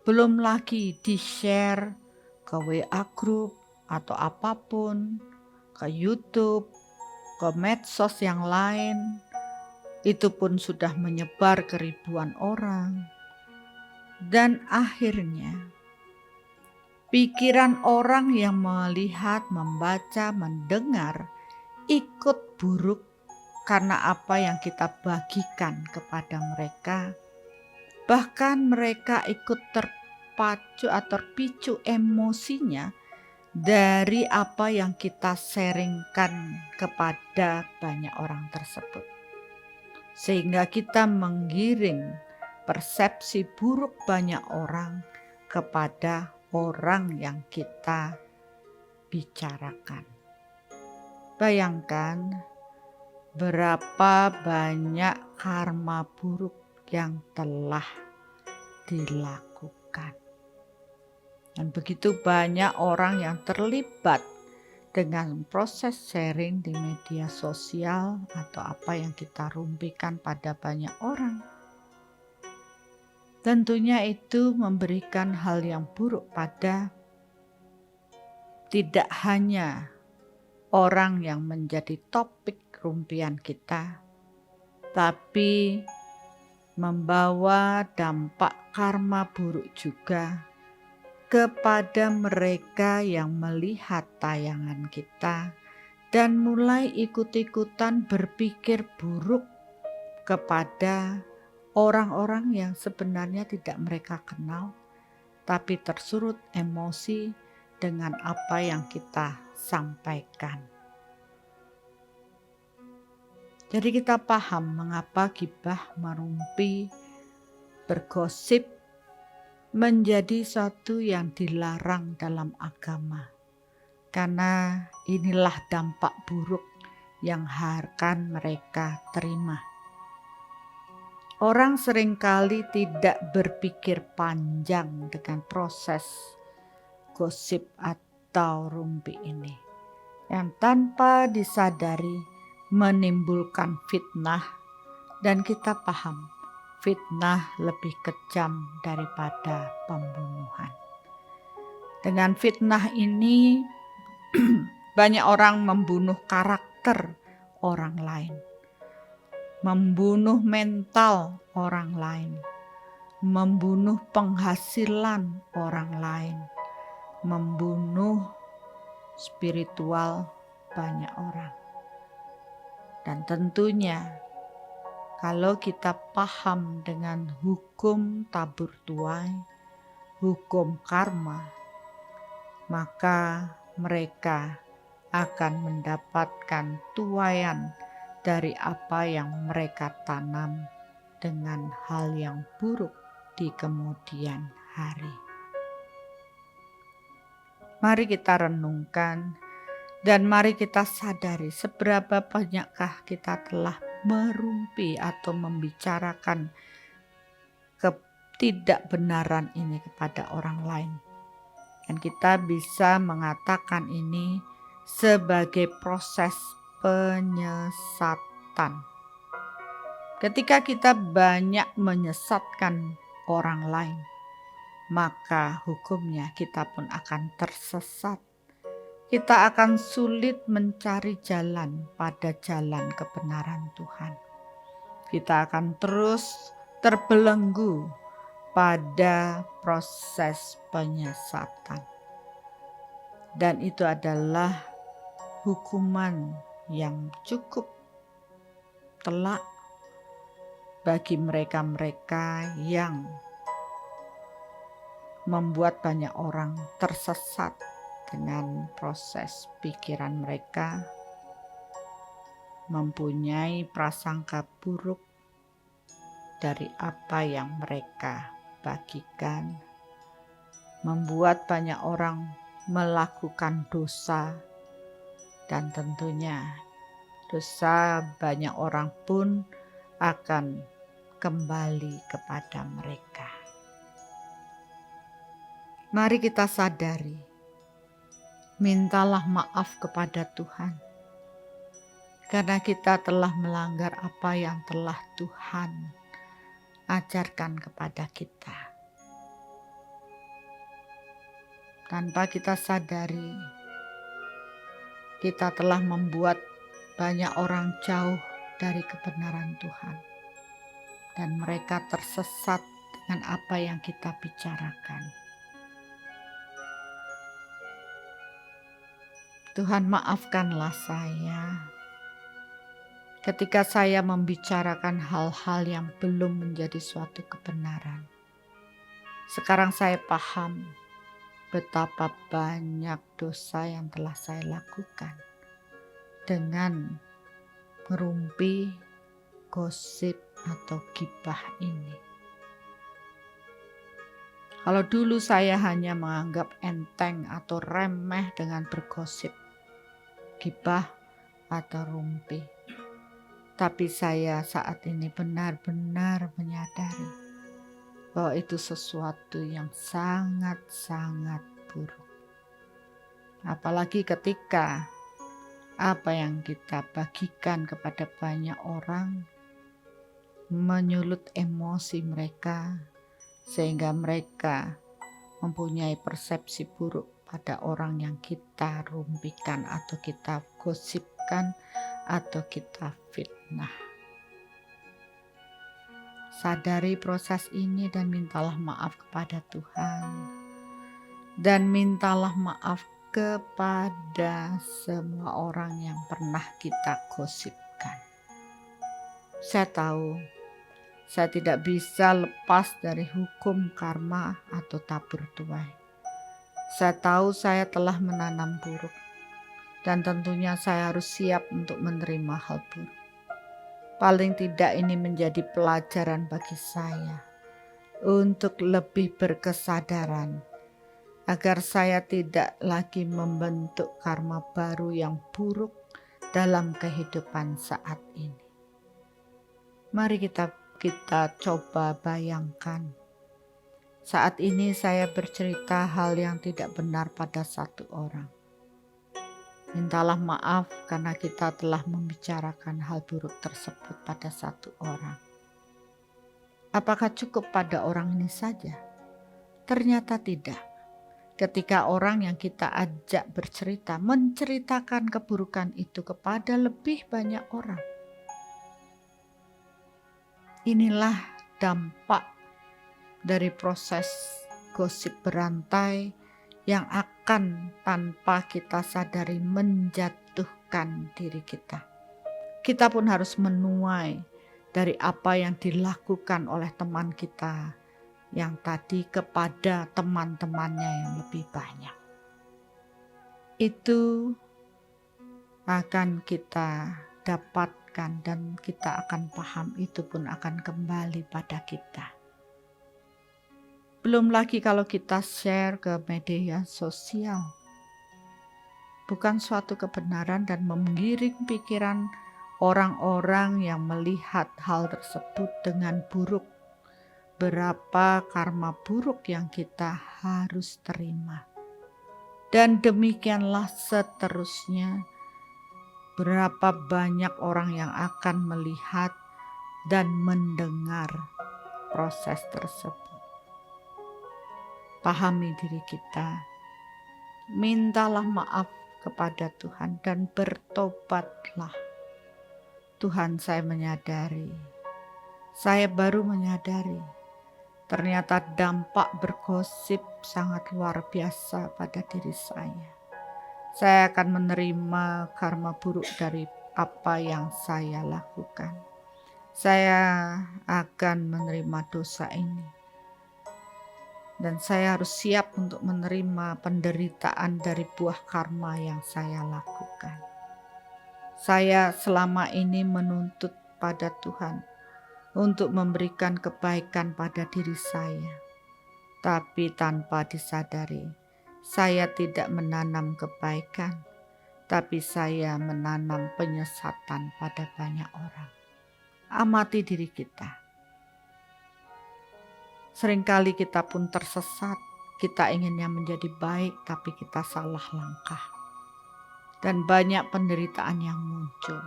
[SPEAKER 2] Belum lagi di-share ke WA group atau apapun, ke YouTube, ke medsos yang lain. Itu pun sudah menyebar ke ribuan orang. Dan akhirnya pikiran orang yang melihat, membaca, mendengar ikut buruk karena apa yang kita bagikan kepada mereka. Bahkan mereka ikut terpacu atau terpicu emosinya dari apa yang kita sharingkan kepada banyak orang tersebut. Sehingga kita menggiring persepsi buruk banyak orang kepada orang yang kita bicarakan. Bayangkan berapa banyak karma buruk yang telah dilakukan. Dan begitu banyak orang yang terlibat dengan proses sharing di media sosial atau apa yang kita rumpikan pada banyak orang. Tentunya itu memberikan hal yang buruk pada tidak hanya orang yang menjadi topik rumpian kita, tapi membawa dampak karma buruk juga kepada mereka yang melihat tayangan kita dan mulai ikut-ikutan berpikir buruk kepada orang-orang yang sebenarnya tidak mereka kenal, tapi tersurut emosi dengan apa yang kita sampaikan. Jadi kita paham mengapa gibah, merumpi, bergosip menjadi suatu yang dilarang dalam agama. Karena inilah dampak buruk yang akan mereka terima. Orang seringkali tidak berpikir panjang dengan proses gosip atau rumpi ini, yang tanpa disadari menimbulkan fitnah, dan kita paham fitnah lebih kejam daripada pembunuhan. Dengan fitnah ini banyak orang membunuh karakter orang lain, membunuh mental orang lain, membunuh penghasilan orang lain, membunuh spiritual banyak orang. Dan tentunya kalau kita paham dengan hukum tabur tuai, hukum karma, maka mereka akan mendapatkan tuaian dari apa yang mereka tanam dengan hal yang buruk di kemudian hari. Mari kita renungkan dan mari kita sadari seberapa banyakkah kita telah merumpi atau membicarakan ketidakbenaran ini kepada orang lain. Dan kita bisa mengatakan ini sebagai proses penyesatan. Ketika kita banyak menyesatkan orang lain, maka hukumnya kita pun akan tersesat. Kita akan sulit mencari jalan pada jalan kebenaran Tuhan. Kita akan terus terbelenggu pada proses penyesatan. Dan itu adalah hukuman yang cukup telak bagi mereka-mereka yang membuat banyak orang tersesat dengan proses pikiran mereka, mempunyai prasangka buruk dari apa yang mereka bagikan, membuat banyak orang melakukan dosa, dan tentunya dosa banyak orang pun akan kembali kepada mereka. Mari kita sadari, mintalah maaf kepada Tuhan, karena kita telah melanggar apa yang telah Tuhan ajarkan kepada kita. Tanpa kita sadari, kita telah membuat banyak orang jauh dari kebenaran Tuhan, dan mereka tersesat dengan apa yang kita bicarakan. Tuhan, maafkanlah saya ketika saya membicarakan hal-hal yang belum menjadi suatu kebenaran. Sekarang saya paham betapa banyak dosa yang telah saya lakukan dengan merumpi, gosip, atau gibah ini. Kalau dulu saya hanya menganggap enteng atau remeh dengan bergosip, gibah, atau rumpi. Tapi saya saat ini benar-benar menyadari bahwa itu sesuatu yang sangat-sangat buruk. Apalagi ketika apa yang kita bagikan kepada banyak orang menyulut emosi mereka, sehingga mereka mempunyai persepsi buruk pada orang yang kita rumpikan atau kita gosipkan atau kita fitnah. Sadari proses ini dan mintalah maaf kepada Tuhan, dan mintalah maaf kepada semua orang yang pernah kita gosipkan. Saya tahu saya tidak bisa lepas dari hukum karma atau tabur tuai. Saya tahu saya telah menanam buruk, dan tentunya saya harus siap untuk menerima hal buruk. Paling tidak ini menjadi pelajaran bagi saya untuk lebih berkesadaran agar saya tidak lagi membentuk karma baru yang buruk dalam kehidupan saat ini. Mari kita coba bayangkan. Saat ini saya bercerita hal yang tidak benar pada satu orang. Mintalah maaf karena kita telah membicarakan hal buruk tersebut pada satu orang. Apakah cukup pada orang ini saja? Ternyata tidak. Ketika orang yang kita ajak bercerita menceritakan keburukan itu kepada lebih banyak orang. Inilah dampak dari proses gosip berantai yang akan tanpa kita sadari menjatuhkan diri kita. Kita pun harus menuai dari apa yang dilakukan oleh teman kita yang tadi kepada teman-temannya yang lebih banyak. Itu akan kita dapatkan dan kita akan paham, itu pun akan kembali pada kita. Belum lagi kalau kita share ke media sosial. Bukan suatu kebenaran dan menggiring pikiran orang-orang yang melihat hal tersebut dengan buruk. Berapa karma buruk yang kita harus terima. Dan demikianlah seterusnya. Berapa banyak orang yang akan melihat dan mendengar proses tersebut. Pahami diri kita. Mintalah maaf kepada Tuhan dan bertobatlah. Tuhan, saya menyadari. Saya baru menyadari. Ternyata dampak bergosip sangat luar biasa pada diri saya. Saya akan menerima karma buruk dari apa yang saya lakukan. Saya akan menerima dosa ini. Dan saya harus siap untuk menerima penderitaan dari buah karma yang saya lakukan. Saya selama ini menuntut pada Tuhan untuk memberikan kebaikan pada diri saya. Tapi tanpa disadari, saya tidak menanam kebaikan, tapi saya menanam penyesatan pada banyak orang. Amati diri kita. Seringkali kita pun tersesat, kita inginnya menjadi baik, tapi kita salah langkah. Dan banyak penderitaan yang muncul.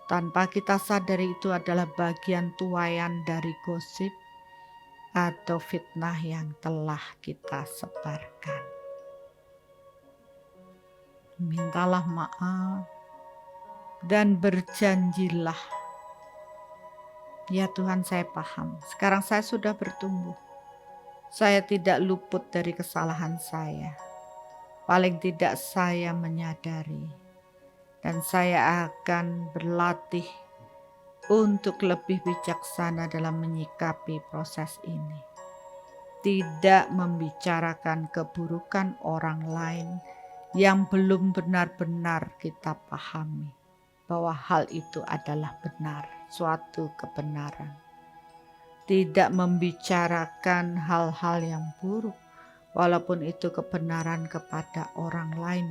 [SPEAKER 2] Tanpa kita sadari itu adalah bagian tuaian dari gosip atau fitnah yang telah kita sebarkan. Mintalah maaf dan berjanjilah. Ya Tuhan, saya paham. Sekarang saya sudah bertumbuh. Saya tidak luput dari kesalahan saya. Paling tidak saya menyadari. Dan saya akan berlatih untuk lebih bijaksana dalam menyikapi proses ini. Tidak membicarakan keburukan orang lain yang belum benar-benar kita pahami bahwa hal itu adalah benar, suatu kebenaran. Tidak membicarakan hal-hal yang buruk, walaupun itu kebenaran kepada orang lain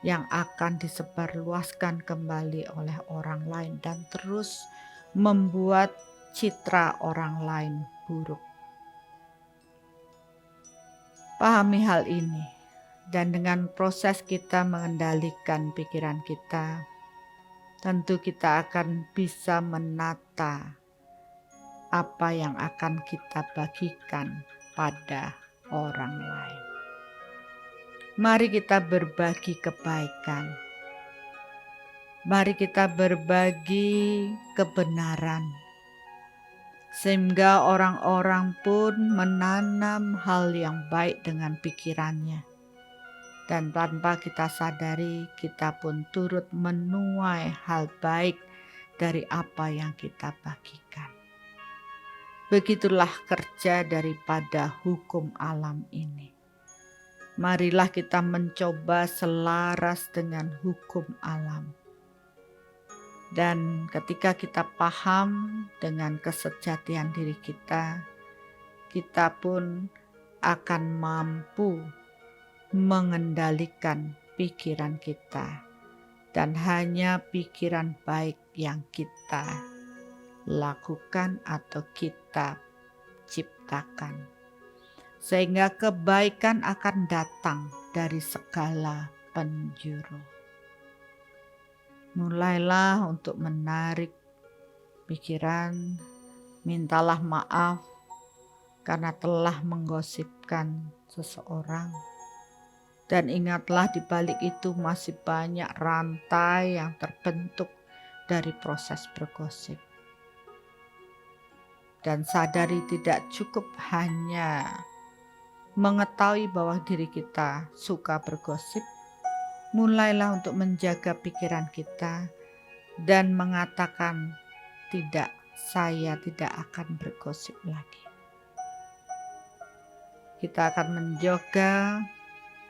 [SPEAKER 2] yang akan disebarluaskan kembali oleh orang lain dan terus membuat citra orang lain buruk. Pahami hal ini, dan dengan proses kita mengendalikan pikiran kita, tentu kita akan bisa menata apa yang akan kita bagikan pada orang lain. Mari kita berbagi kebaikan. Mari kita berbagi kebenaran. Sehingga orang-orang pun menanam hal yang baik dengan pikirannya. Dan tanpa kita sadari, kita pun turut menuai hal baik dari apa yang kita bagikan. Begitulah kerja daripada hukum alam ini. Marilah kita mencoba selaras dengan hukum alam. Dan ketika kita paham dengan kesejatian diri kita, kita pun akan mampu mengendalikan pikiran kita. Dan hanya pikiran baik yang kita lakukan atau kita ciptakan. Sehingga kebaikan akan datang dari segala penjuru. Mulailah untuk menarik pikiran, mintalah maaf karena telah menggosipkan seseorang. Dan ingatlah di balik itu masih banyak rantai yang terbentuk dari proses bergosip. Dan sadari tidak cukup hanya mengetahui bahwa diri kita suka bergosip, mulailah untuk menjaga pikiran kita dan mengatakan tidak, saya tidak akan bergosip lagi. Kita akan menjaga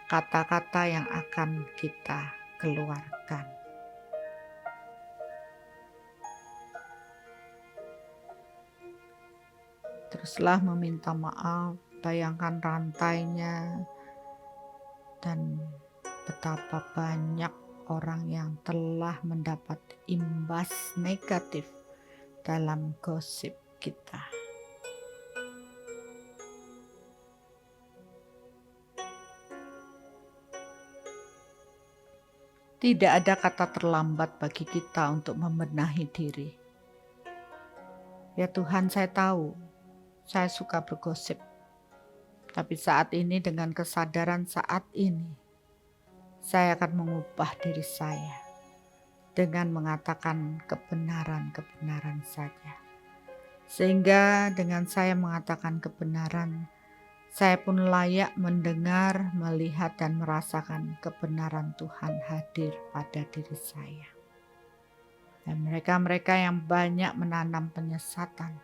[SPEAKER 2] kata-kata yang akan kita keluarkan. Teruslah meminta maaf, bayangkan rantainya, dan betapa banyak orang yang telah mendapat imbas negatif dalam gosip kita. Tidak ada kata terlambat bagi kita untuk membenahi diri. Ya Tuhan, saya tahu saya suka bergosip. Tapi saat ini dengan kesadaran saat ini, saya akan mengubah diri saya dengan mengatakan kebenaran-kebenaran saja. Sehingga dengan saya mengatakan kebenaran, saya pun layak mendengar, melihat, dan merasakan kebenaran Tuhan hadir pada diri saya. Dan mereka-mereka yang banyak menanam penyesatan,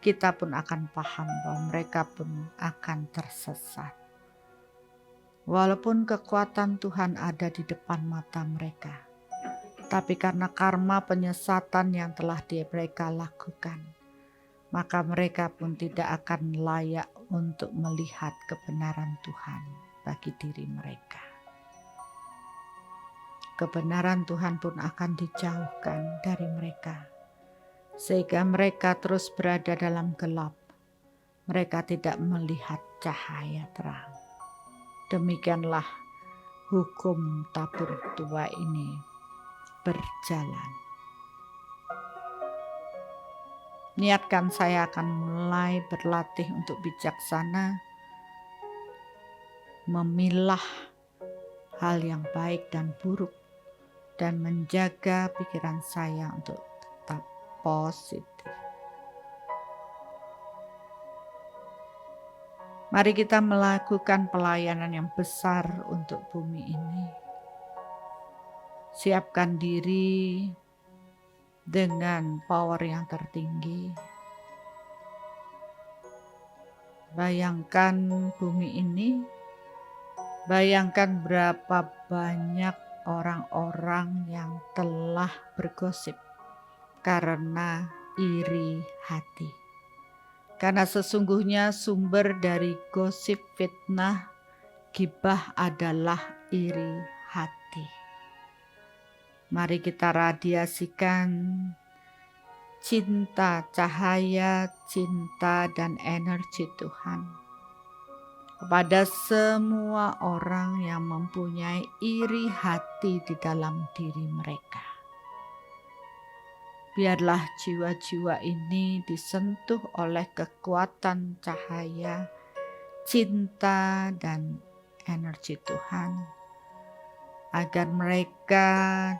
[SPEAKER 2] kita pun akan paham bahwa mereka pun akan tersesat. Walaupun kekuatan Tuhan ada di depan mata mereka, tapi karena karma penyesatan yang telah mereka lakukan, maka mereka pun tidak akan layak untuk melihat kebenaran Tuhan bagi diri mereka. Kebenaran Tuhan pun akan dijauhkan dari mereka, sehingga mereka terus berada dalam gelap. Mereka tidak melihat cahaya terang. Demikianlah hukum tabur tua ini berjalan. Niatkan saya akan mulai berlatih untuk bijaksana, memilah hal yang baik dan buruk, dan menjaga pikiran saya untuk tetap positif. Mari kita melakukan pelayanan yang besar untuk bumi ini. Siapkan diri dengan power yang tertinggi. Bayangkan bumi ini, bayangkan berapa banyak orang-orang yang telah bergosip karena iri hati. Karena sesungguhnya sumber dari gosip, fitnah, gibah adalah iri hati. Mari kita radiasikan cinta, cahaya, cinta, dan energi Tuhan kepada semua orang yang mempunyai iri hati di dalam diri mereka. Biarlah jiwa-jiwa ini disentuh oleh kekuatan cahaya, cinta, dan energi Tuhan, agar mereka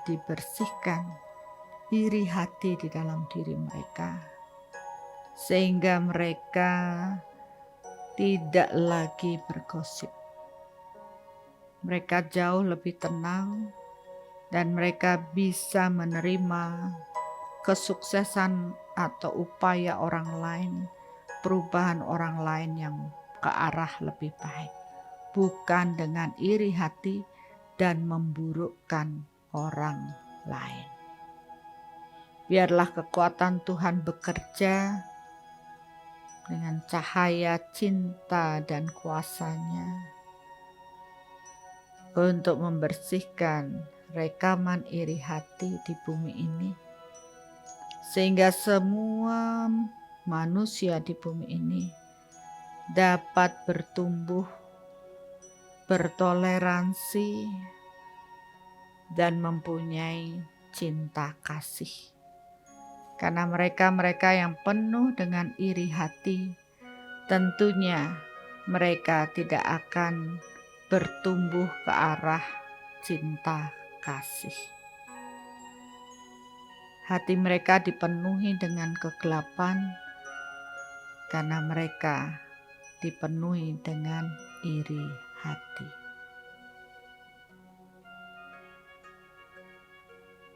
[SPEAKER 2] dibersihkan iri hati di dalam diri mereka, sehingga mereka tidak lagi bergosip. Mereka jauh lebih tenang dan mereka bisa menerima kesuksesan atau upaya orang lain, perubahan orang lain yang ke arah lebih baik, bukan dengan iri hati dan memburukkan orang lain. Biarlah kekuatan Tuhan bekerja dengan cahaya cinta dan kuasa-Nya untuk membersihkan rekaman iri hati di bumi ini, sehingga semua manusia di bumi ini dapat bertumbuh, bertoleransi, dan mempunyai cinta kasih. Karena mereka-mereka yang penuh dengan iri hati, tentunya mereka tidak akan bertumbuh ke arah cinta kasih. Hati mereka dipenuhi dengan kegelapan karena mereka dipenuhi dengan iri hati.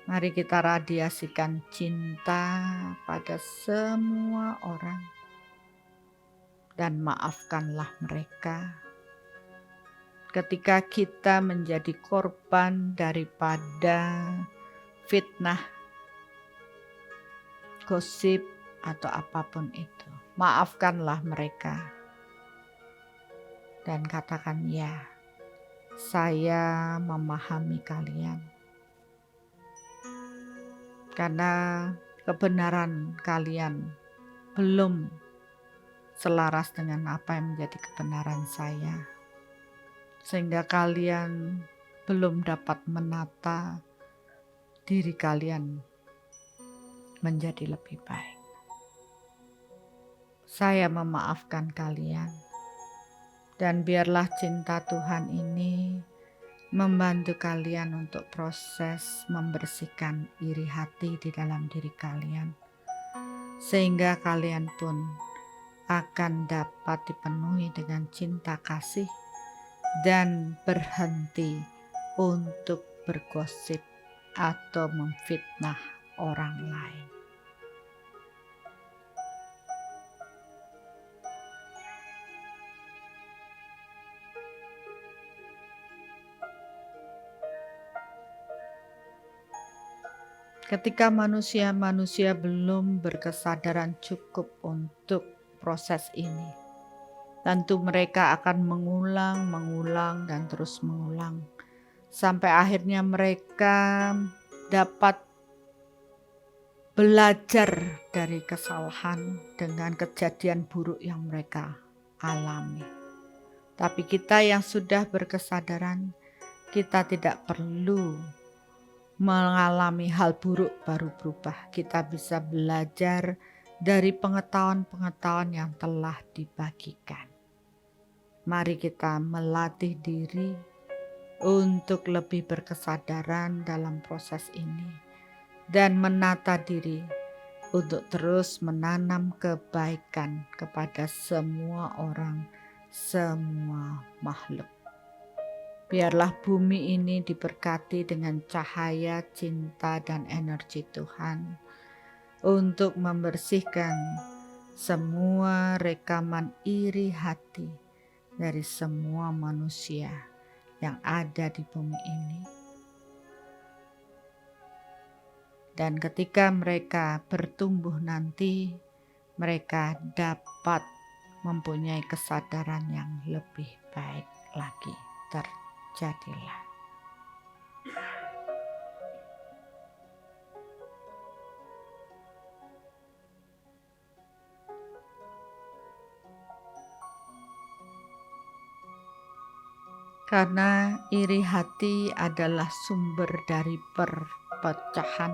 [SPEAKER 2] Mari kita radiasikan cinta pada semua orang dan maafkanlah mereka ketika kita menjadi korban daripada fitnah, gosip, atau apapun itu. Maafkanlah mereka dan katakan, ya, saya memahami kalian. Karena kebenaran kalian belum selaras dengan apa yang menjadi kebenaran saya. Sehingga kalian belum dapat menata diri kalian menjadi lebih baik. Saya memaafkan kalian. Dan biarlah cinta Tuhan ini membantu kalian untuk proses membersihkan iri hati di dalam diri kalian, sehingga kalian pun akan dapat dipenuhi dengan cinta kasih dan berhenti untuk bergosip atau memfitnah orang lain. Ketika manusia-manusia belum berkesadaran cukup untuk proses ini, tentu mereka akan mengulang, dan terus mengulang. Sampai akhirnya mereka dapat belajar dari kesalahan dengan kejadian buruk yang mereka alami. Tapi kita yang sudah berkesadaran, kita tidak perlu mengalami hal buruk baru berubah. Kita bisa belajar dari pengetahuan-pengetahuan yang telah dibagikan. Mari kita melatih diri untuk lebih berkesadaran dalam proses ini dan menata diri untuk terus menanam kebaikan kepada semua orang, semua makhluk. Biarlah bumi ini diberkati dengan cahaya, cinta, dan energi Tuhan untuk membersihkan semua rekaman iri hati dari semua manusia yang ada di bumi ini. Dan ketika mereka bertumbuh nanti, mereka dapat mempunyai kesadaran yang lebih baik lagi. Jadilah. Karena iri hati adalah sumber dari perpecahan,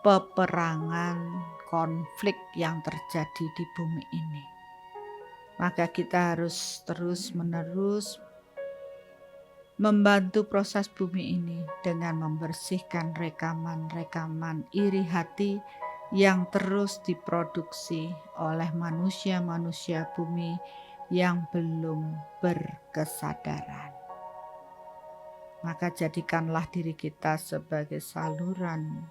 [SPEAKER 2] peperangan, konflik yang terjadi di bumi ini. Maka kita harus terus-menerus membantu proses bumi ini dengan membersihkan rekaman-rekaman iri hati yang terus diproduksi oleh manusia-manusia bumi yang belum berkesadaran. Maka jadikanlah diri kita sebagai saluran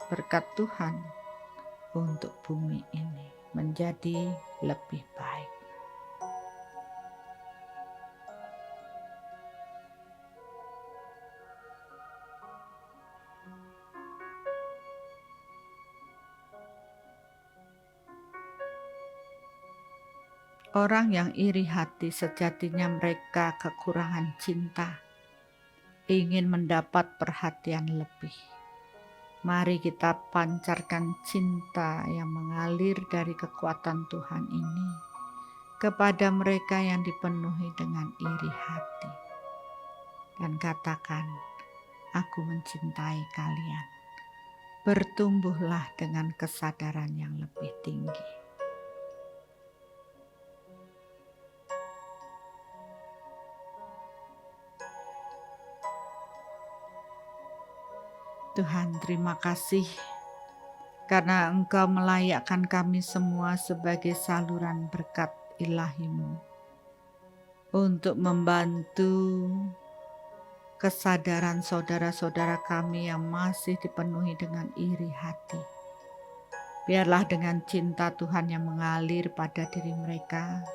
[SPEAKER 2] berkat Tuhan untuk bumi ini menjadi lebih baik. Orang yang iri hati sejatinya mereka kekurangan cinta, ingin mendapat perhatian lebih. Mari kita pancarkan cinta yang mengalir dari kekuatan Tuhan ini kepada mereka yang dipenuhi dengan iri hati. Dan katakan, aku mencintai kalian. Bertumbuhlah dengan kesadaran yang lebih tinggi. Tuhan, terima kasih karena Engkau melayakkan kami semua sebagai saluran berkat ilahi-Mu untuk membantu kesadaran saudara-saudara kami yang masih dipenuhi dengan iri hati. Biarlah dengan cinta Tuhan yang mengalir pada diri mereka,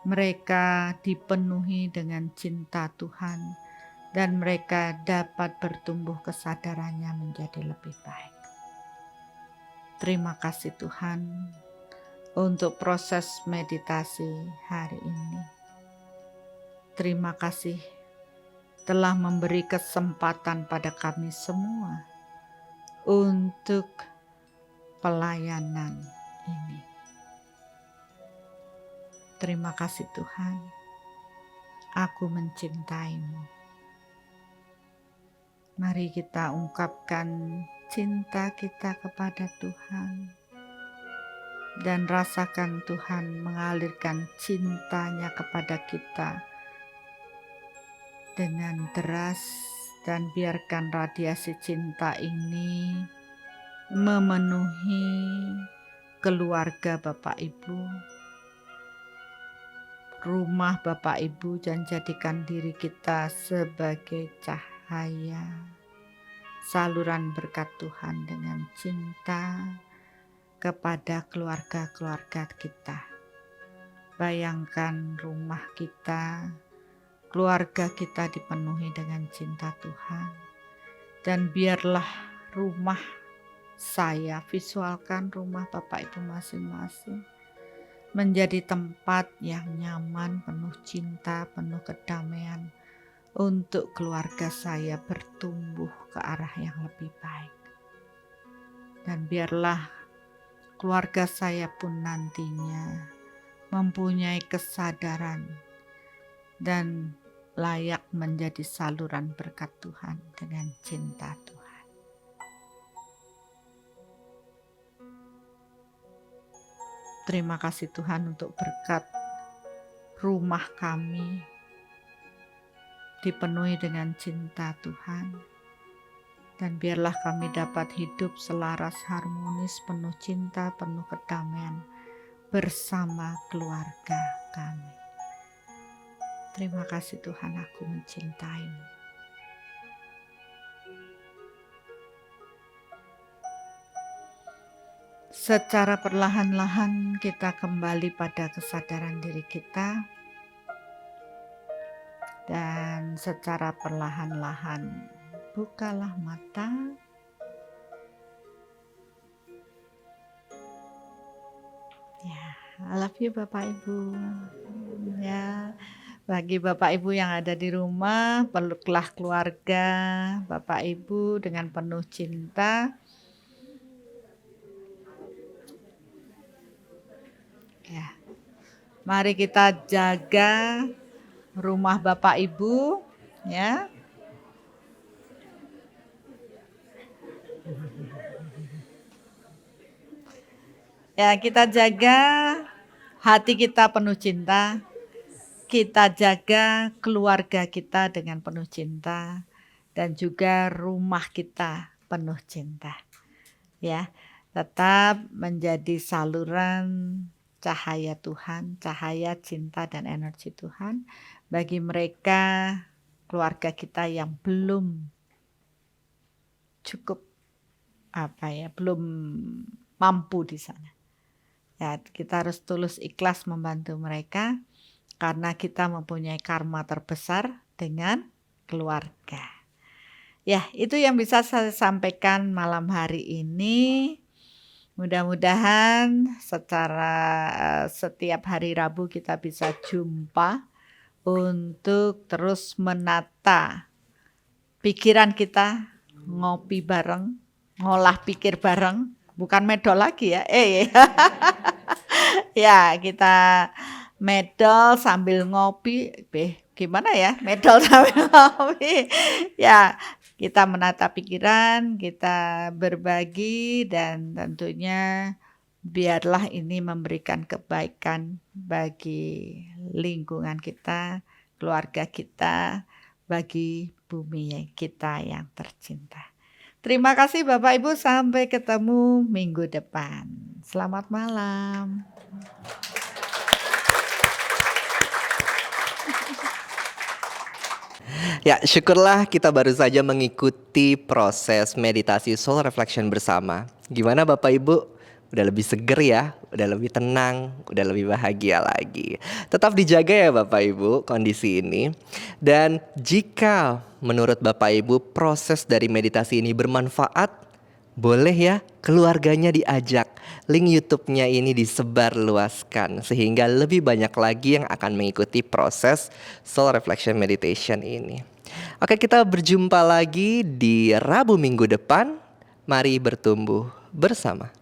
[SPEAKER 2] mereka dipenuhi dengan cinta Tuhan, dan mereka dapat bertumbuh kesadarannya menjadi lebih baik. Terima kasih Tuhan untuk proses meditasi hari ini. Terima kasih telah memberi kesempatan pada kami semua untuk pelayanan ini. Terima kasih Tuhan, aku mencintai-Mu. Mari kita ungkapkan cinta kita kepada Tuhan dan rasakan Tuhan mengalirkan cintanya kepada kita dengan deras, dan biarkan radiasi cinta ini memenuhi keluarga Bapak Ibu, rumah Bapak Ibu, dan jadikan diri kita sebagai cahaya, saluran berkat Tuhan dengan cinta kepada keluarga-keluarga kita. Bayangkan rumah kita, keluarga kita dipenuhi dengan cinta Tuhan. Dan biarlah rumah saya, visualkan rumah Bapak Ibu masing-masing menjadi tempat yang nyaman, penuh cinta, penuh kedamaian, untuk keluarga saya bertumbuh ke arah yang lebih baik. Dan biarlah keluarga saya pun nantinya mempunyai kesadaran dan layak menjadi saluran berkat Tuhan dengan cinta Tuhan. Terima kasih Tuhan untuk berkat rumah kami dipenuhi dengan cinta Tuhan, dan biarlah kami dapat hidup selaras, harmonis, penuh cinta, penuh kedamaian bersama keluarga kami. Terima kasih Tuhan, aku mencintai-Mu. Secara perlahan-lahan kita kembali pada kesadaran diri kita. Dan secara perlahan-lahan bukalah mata. Ya, I love you Bapak Ibu. Ya, bagi Bapak Ibu yang ada di rumah, peluklah keluarga Bapak Ibu dengan penuh cinta. Ya. Mari kita jaga rumah Bapak Ibu, ya. Ya, kita jaga hati kita penuh cinta. Kita jaga keluarga kita dengan penuh cinta, dan juga rumah kita penuh cinta. Ya, tetap menjadi saluran cahaya Tuhan, cahaya cinta dan energi Tuhan bagi mereka keluarga kita yang belum cukup belum mampu di sana. Ya, kita harus tulus ikhlas membantu mereka karena kita mempunyai karma terbesar dengan keluarga. Ya, itu yang bisa saya sampaikan malam hari ini. Mudah-mudahan secara setiap hari Rabu kita bisa jumpa untuk terus menata pikiran kita, ngopi bareng, ngolah pikir bareng, bukan medol lagi ya. Ya, kita medol sambil ngopi. Gimana ya? Medol sambil ngopi. Ya, kita menata pikiran, kita berbagi, dan tentunya biarlah ini memberikan kebaikan bagi lingkungan kita, keluarga kita, bagi bumi kita yang tercinta. Terima kasih Bapak Ibu, sampai ketemu minggu depan. Selamat malam.
[SPEAKER 1] Ya, syukurlah kita baru saja mengikuti proses meditasi soul reflection bersama. Gimana Bapak Ibu? Udah lebih seger ya, udah lebih tenang, udah lebih bahagia lagi. Tetap dijaga ya Bapak Ibu kondisi ini. Dan jika menurut Bapak Ibu proses dari meditasi ini bermanfaat, boleh ya keluarganya diajak. Link YouTube-nya ini disebar luaskan sehingga lebih banyak lagi yang akan mengikuti proses soul reflection meditation ini. Oke, kita berjumpa lagi di Rabu minggu depan. Mari bertumbuh bersama.